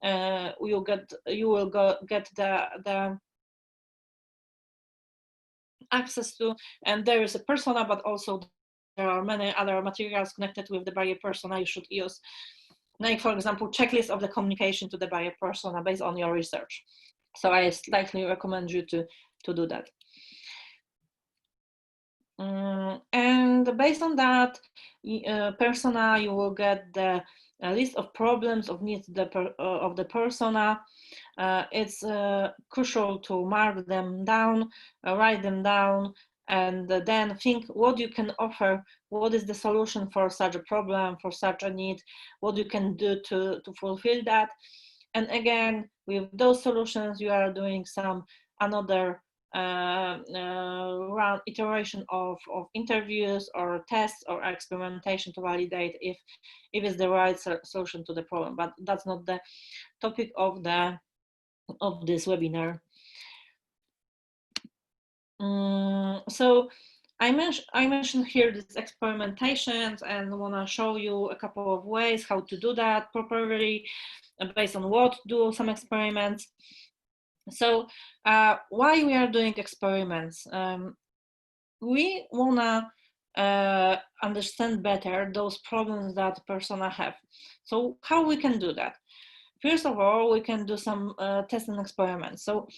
You will get the access to, and there is a persona, but also there are many other materials connected with the buyer persona you should use. Like, for example, checklist of the communication to the buyer persona based on your research. So I slightly recommend you to do that. And based on that persona, you will get the list of problems of needs of the persona. It's crucial to mark them down, write them down, and then think what you can offer, what is the solution for such a problem, for such a need, what you can do to fulfill that. And again, with those solutions, you are doing another round iteration of interviews or tests or experimentation to validate if it's the right solution to the problem. But that's not the topic of this webinar. So I mentioned here these experimentations, and want to show you a couple of ways how to do that properly, based on what do some experiments. So why we are doing experiments? We wanna understand better those problems that persona have. So how we can do that? First of all, we can do some tests and experiments. So,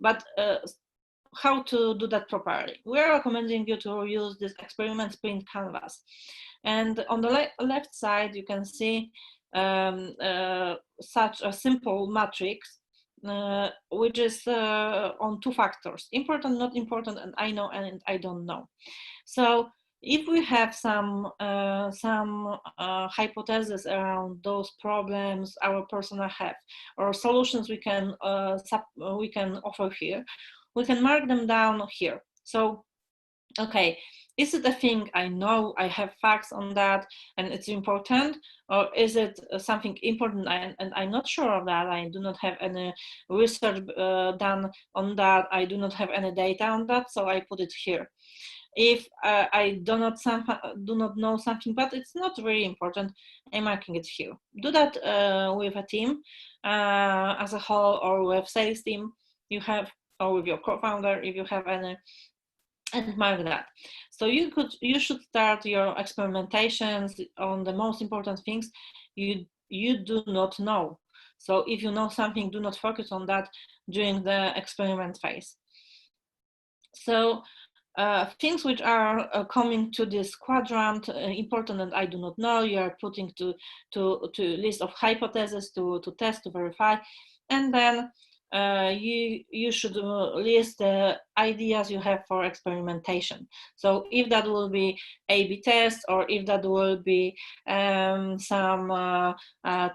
but how to do that properly? We're recommending you to use this experiment sprint canvas. And on the left side, you can see such a simple matrix, which is on two factors: important, not important, and I know and I don't know. So if we have some hypotheses around those problems our persona have, or solutions we can offer here, we can mark them down here. So, okay, is it a thing I know, I have facts on that and it's important, or is it something important and I'm not sure of that, I do not have any research done on that, I do not have any data on that, so I put it here. If I do not know something, but it's not really important, I'm marking it here. Do that with a team as a whole, or with sales team you have, or with your co-founder if you have any, and mark that. So you should start your experimentations on the most important things you do not know. So if you know something, do not focus on that during the experiment phase. So things which are coming to this quadrant, important and I do not know, you are putting to list of hypotheses to test, to verify, and then you should list the ideas you have for experimentation. So if that will be A/B test, or if that will be some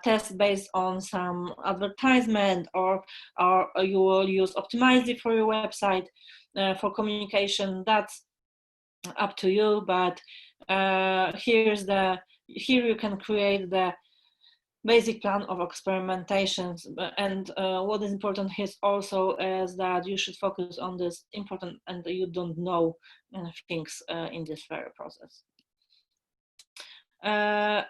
test based on some advertisement, or you will use Optimize it for your website for communication, that's up to you. But here you can create the basic plan of experimentations. And what is important here also is that you should focus on this important and you don't know things in this very process.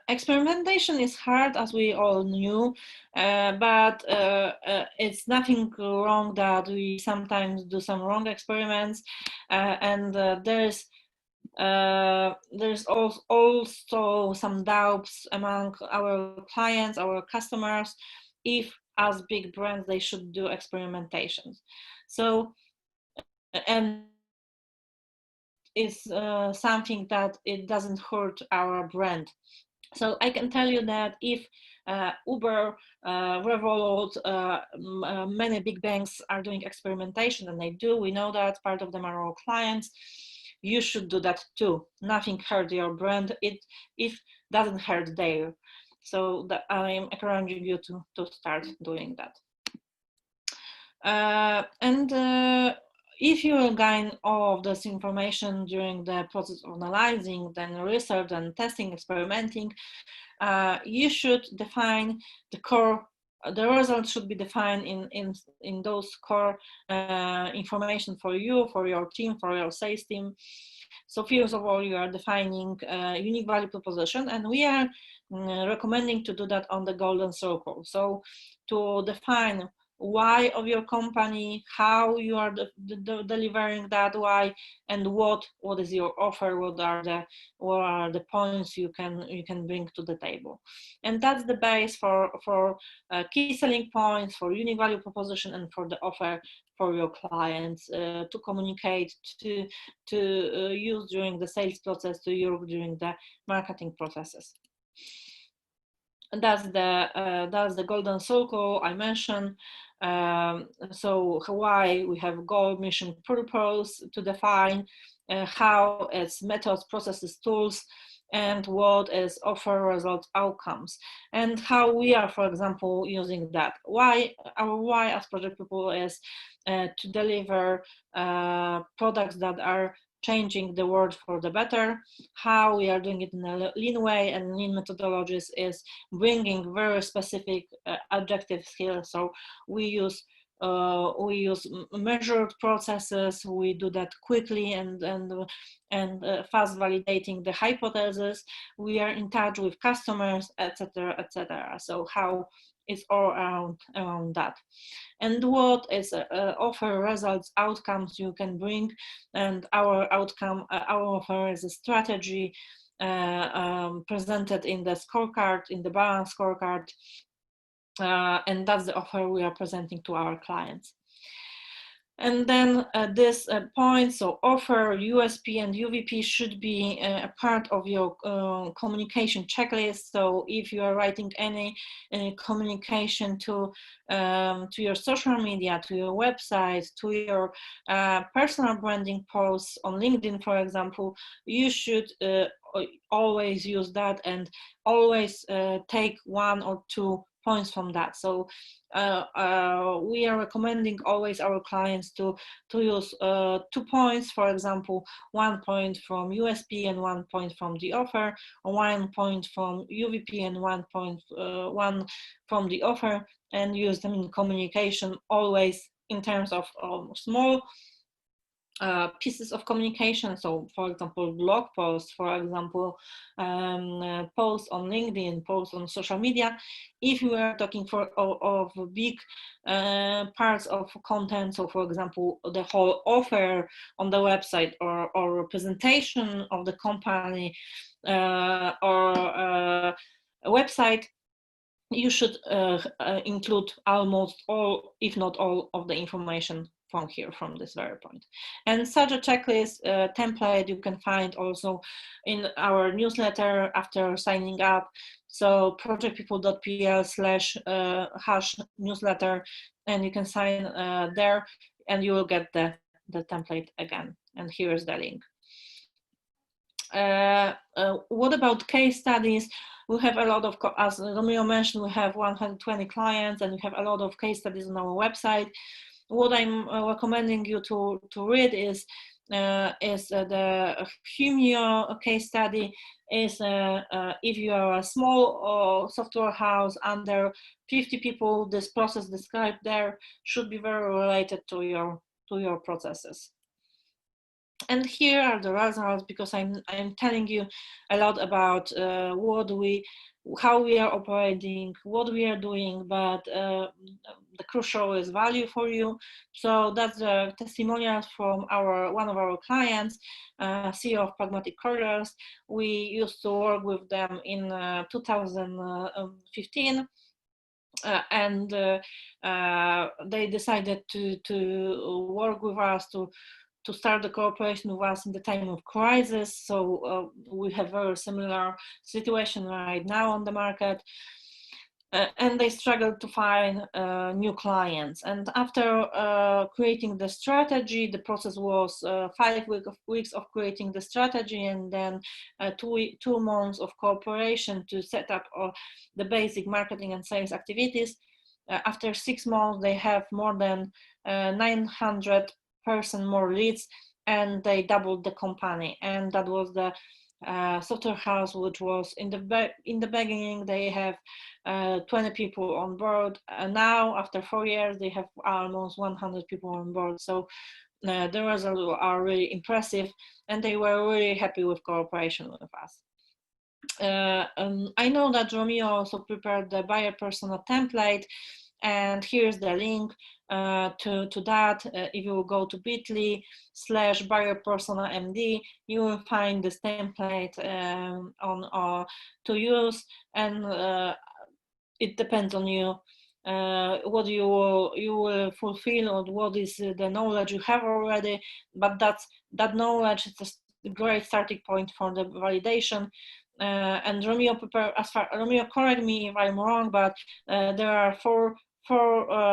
Experimentation is hard, as we all knew, but it's nothing wrong that we sometimes do some wrong experiments, and there's also some doubts among our clients, our customers, if as big brands they should do experimentations. So, and it's something that it doesn't hurt our brand. So I can tell you that if Uber, Revolut, many big banks are doing experimentation, and they do, we know that part of them are our clients, you should do that too. Nothing hurt your brand, it doesn't hurt their. So I'm encouraging you to start doing that. If you will gain all of this information during the process of analyzing, then research and testing, experimenting, you should define the core. The results should be defined in those core information for you, for your team, for your sales team. So first of all, you are defining unique value proposition, and we are recommending to do that on the golden circle. So to define why of your company, how you are delivering that why, and what is your offer, what are the points you can bring to the table. And that's the base for key selling points, for unique value proposition, and for the offer for your clients to communicate, to use during the sales process, to use during the marketing processes. And that's the golden circle I mentioned. So why we have goal, mission, purpose to define, how it's methods, processes, tools, and what is offer, results, outcomes, and how we are, for example, using that. Why our why as project people is to deliver products that are changing the world for the better. How we are doing it in a lean way, and lean methodologies is bringing very specific objectives here. So we use measured processes. We do that quickly and fast validating the hypothesis. We are in touch with customers, etc., etc. So how it's all around that. And what is offer, results, outcomes you can bring. And our outcome, our offer is a strategy presented in the scorecard, in the balance scorecard. And that's the offer we are presenting to our clients. And then this point, so offer, USP, and UVP should be a part of your communication checklist. So if you are writing any communication to your social media, to your website, to your personal branding posts on LinkedIn, for example, you should always use that and always take 1 or 2 points from that. So we are recommending always our clients to use 2 points, for example, 1 point from USP and 1 point from the offer, 1 point from UVP and 1 point from the offer, and use them in communication always in terms of small pieces of communication. So for example, blog posts, for example, posts on LinkedIn, posts on social media. If you are talking of big parts of content, so for example, the whole offer on the website, or presentation of the company, or a website, you should include almost all, if not all, of the information from this very point. And such a checklist template you can find also in our newsletter after signing up. So projectpeople.pl/newsletter, and you can sign there, and you will get the template again. And here is the link. What about case studies? We have a lot of, as Romeo mentioned, we have 120 clients, and we have a lot of case studies on our website. What I'm recommending you to read is is the Humio case study. Is if you are a small software house under 50 people, this process described there should be very related to your processes. And here are the results, because I'm telling you a lot about how we are operating, what we are doing, but the crucial is value for you. So that's the testimonials from one of our clients, CEO of Pragmatic Couriers. We used to work with them in 2015. And they decided to work with us, to start the cooperation with us in the time of crisis. So we have a very similar situation right now on the market. And they struggled to find new clients. And after creating the strategy, the process was 5 weeks of creating the strategy, and then 2 months of cooperation to set up the basic marketing and sales activities. After 6 months, they have more than 900 more leads, and they doubled the company. And that was the software house, which was in the beginning they have 20 people on board. Now after 4 years they have almost 100 people on board. So the results are really impressive, and they were really happy with cooperation with us. I know that Romeo also prepared the buyer persona template, and here's the link to that. If you go to bit.ly/buyer persona MD, you will find this template to use, and it depends on you what you will fulfill, or what is the knowledge you have already. But that knowledge is a great starting point for the validation. And Romeo Romeo, correct me if I'm wrong, but there are four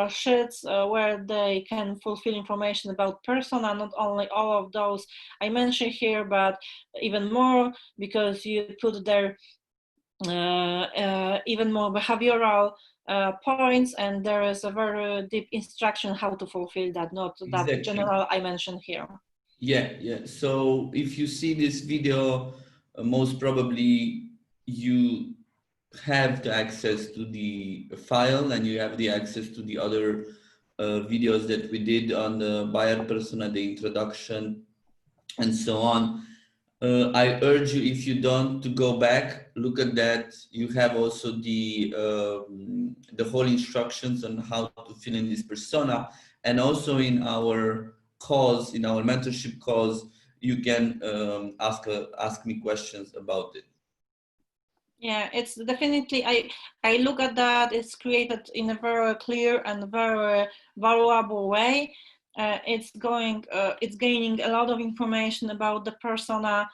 sheets where they can fulfill information about persona, not only all of those I mentioned here, but even more, because you put there even more behavioral points, and there is a very deep instruction how to fulfill that, not Exactly. that general I mentioned here. Yeah. So if you see this video, most probably you have the access to the file, and you have the access to the other videos that we did on the buyer persona, the introduction, and so on. I urge you, if you don't, to go back, look at that. You have also the whole instructions on how to fill in this persona, and also in our calls, in our mentorship calls, you can ask me questions about it. Yeah, it's definitely, I look at that, it's created in a very clear and very valuable way. It's gaining a lot of information about the persona.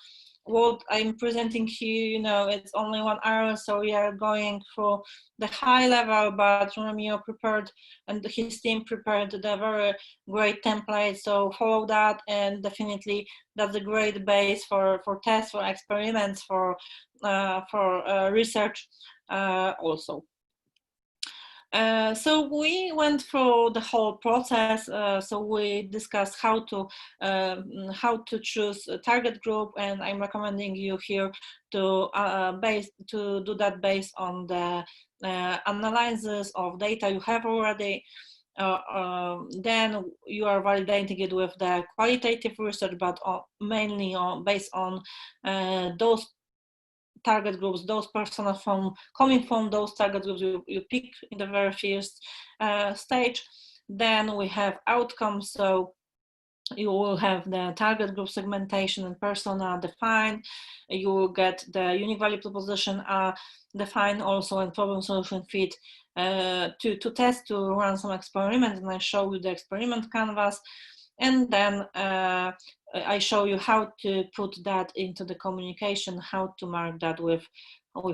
What I'm presenting here, it's only 1 hour, so we are going through the high level, but Romeo prepared and his team prepared the very great template, so follow that, and definitely that's a great base for tests, for experiments, for research also. So we went through the whole process. So we discussed how to choose a target group, and I'm recommending you here to do that based on the analysis of data you have already. Then you are validating it with the qualitative research, but mainly based on those target groups, those personas coming from those target groups you pick in the very first stage. Then we have outcomes. So you will have the target group segmentation and persona defined. You will get the unique value proposition defined also, and problem solution fit to test, to run some experiments, and I show you the experiment canvas. And then I show you how to put that into the communication, how to mark that with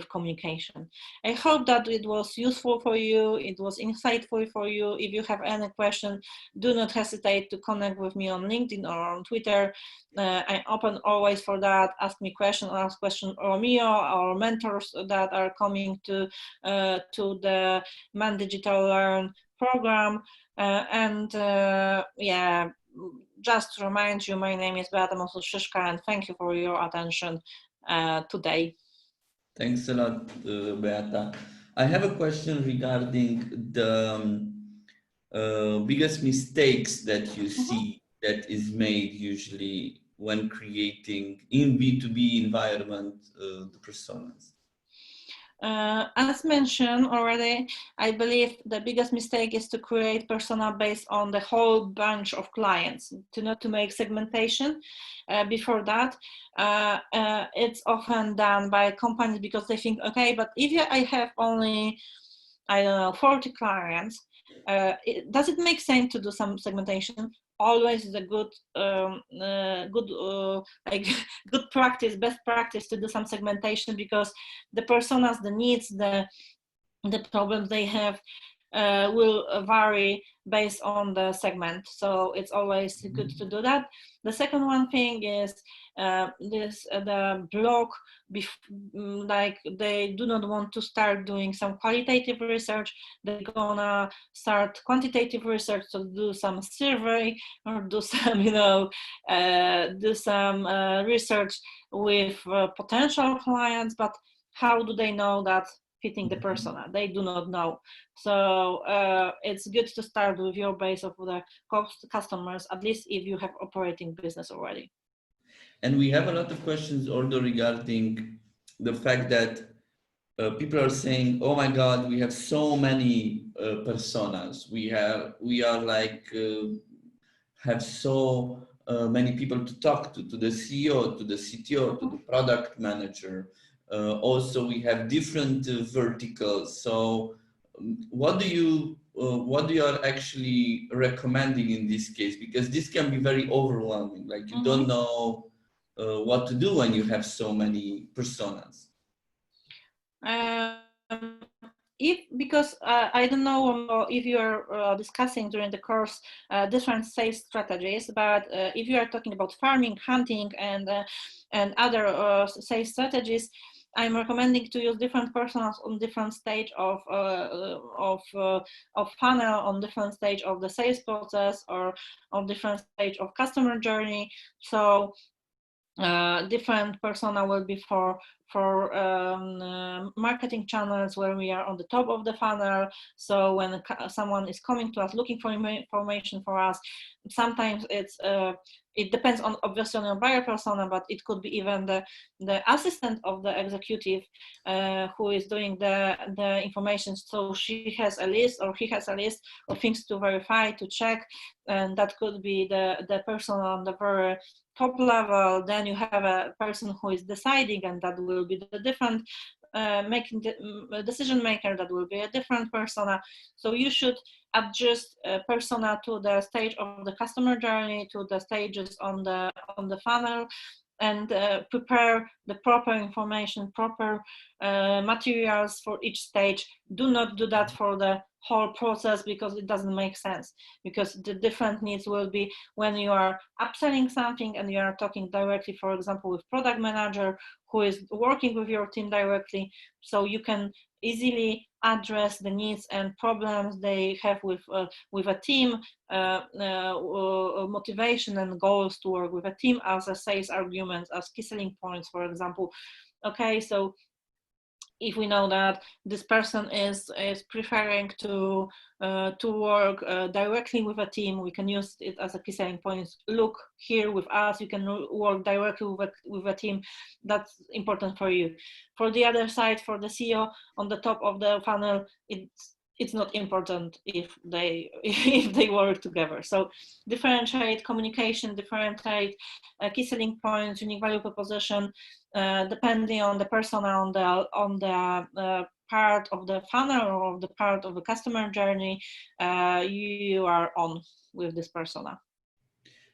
communication. I hope that it was useful for you, it was insightful for you. If you have any question, do not hesitate to connect with me on LinkedIn or on Twitter. I'm open always for that. Ask me questions, ask questions Romeo or mentors that are coming to the Man Digital Learn program. Yeah, just to remind you, my name is Beata Mosór-Szyszka, and thank you for your attention today. Thanks a lot, Beata. I have a question regarding the biggest mistakes that you see that is made usually when creating in B2B environment the personas. As mentioned already, I believe the biggest mistake is to create persona based on the whole bunch of clients, not to make segmentation. Before that, it's often done by companies because they think, okay, but if I have only, I don't know, 40 clients, does it make sense to do some segmentation? Always is a good like good practice, best practice to do some segmentation, because the personas, the needs, the problems they have will vary based on the segment. So it's always good to do that. The second one thing is the blog, like they do not want to start doing some qualitative research. They're gonna start quantitative research, to do some survey or do some, do some research with potential clients. But how do they know that fitting the persona? They do not know. So it's good to start with your base of the customers, at least if you have operating business already. And we have a lot of questions also regarding the fact that people are saying, "Oh my God, we have so many personas. We are like have so many people to talk to the CEO, to the CTO, to the product manager. Also, we have different verticals. So, what do you are actually recommending in this case? Because this can be very overwhelming. Like you don't know what to do when you have so many personas. Because I don't know if you are discussing during the course different sales strategies, but if you are talking about farming, hunting, and other sales strategies, I'm recommending to use different personas on different stage of funnel, on different stage of the sales process, or on different stage of customer journey. So different persona will be for marketing channels where we are on the top of the funnel. So when someone is coming to us looking for information for us, sometimes it depends on obviously on your buyer persona, but it could be even the assistant of the executive who is doing the information. So she has a list, or he has a list of things to verify, to check, and that could be the person on the very top level. Then you have a person who is deciding, and that will be the different making the decision maker. That will be a different persona. So you should adjust persona to the stage of the customer journey, to the stages on the funnel, and prepare the proper information, proper materials for each stage. Do not do that for the whole process, because it doesn't make sense, because the different needs will be when you are upselling something and you are talking directly, for example, with product manager who is working with your team directly. So you can easily address the needs and problems they have with a team, motivation and goals to work with a team as a sales arguments, as key selling points, for example. Okay, so if we know that this person is preferring to work directly with a team, we can use it as a key selling point. Look, here with us, you can work directly with a team. That's important for you. For the other side, for the CEO on the top of the funnel, it's not important if they work together. So differentiate communication, differentiate key selling points, unique value proposition, depending on the persona on the part of the funnel or the part of the customer journey you are on with this persona.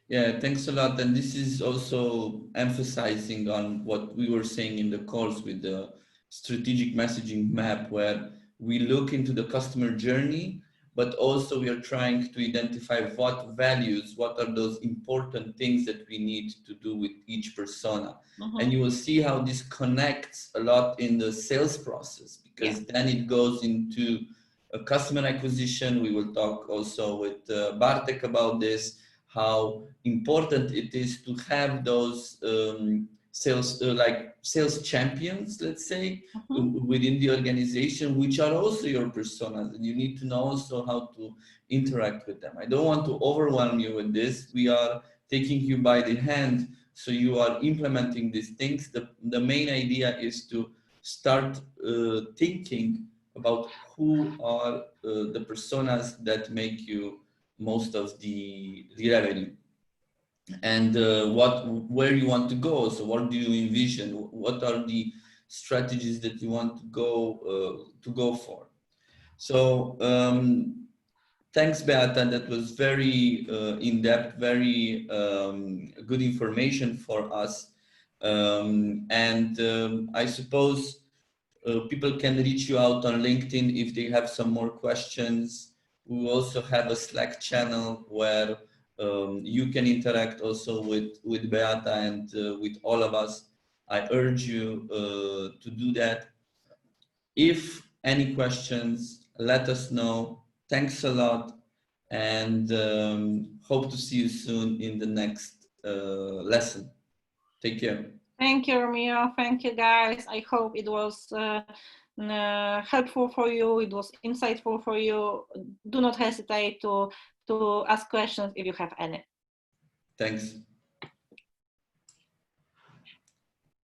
Yeah, thanks a lot. And this is also emphasizing on what we were saying in the course with the strategic messaging map, where we look into the customer journey, but also we are trying to identify what values, what are those important things that we need to do with each persona. And you will see how this connects a lot in the sales process, because then it goes into a customer acquisition. We will talk also with Bartek about this, how important it is to have those sales champions, let's say, within the organization, which are also your personas, and you need to know also how to interact with them. I don't want to overwhelm you with this. We are taking you by the hand, so you are implementing these things. The main idea is to start thinking about who are the personas that make you most of the revenue, and where you want to go. So what do you envision? What are the strategies that you want to go for? So thanks, Beata. That was very in-depth, very good information for us. I suppose people can reach you out on LinkedIn if they have some more questions. We also have a Slack channel where you can interact also with Beata and with all of us. I urge you to do that. If any questions, let us know. Thanks a lot, and hope to see you soon in the next lesson. Take care. Thank you, Romeo. Thank you, guys. I hope it was helpful for you. It was insightful for you. Do not hesitate to ask questions if you have any. Thanks.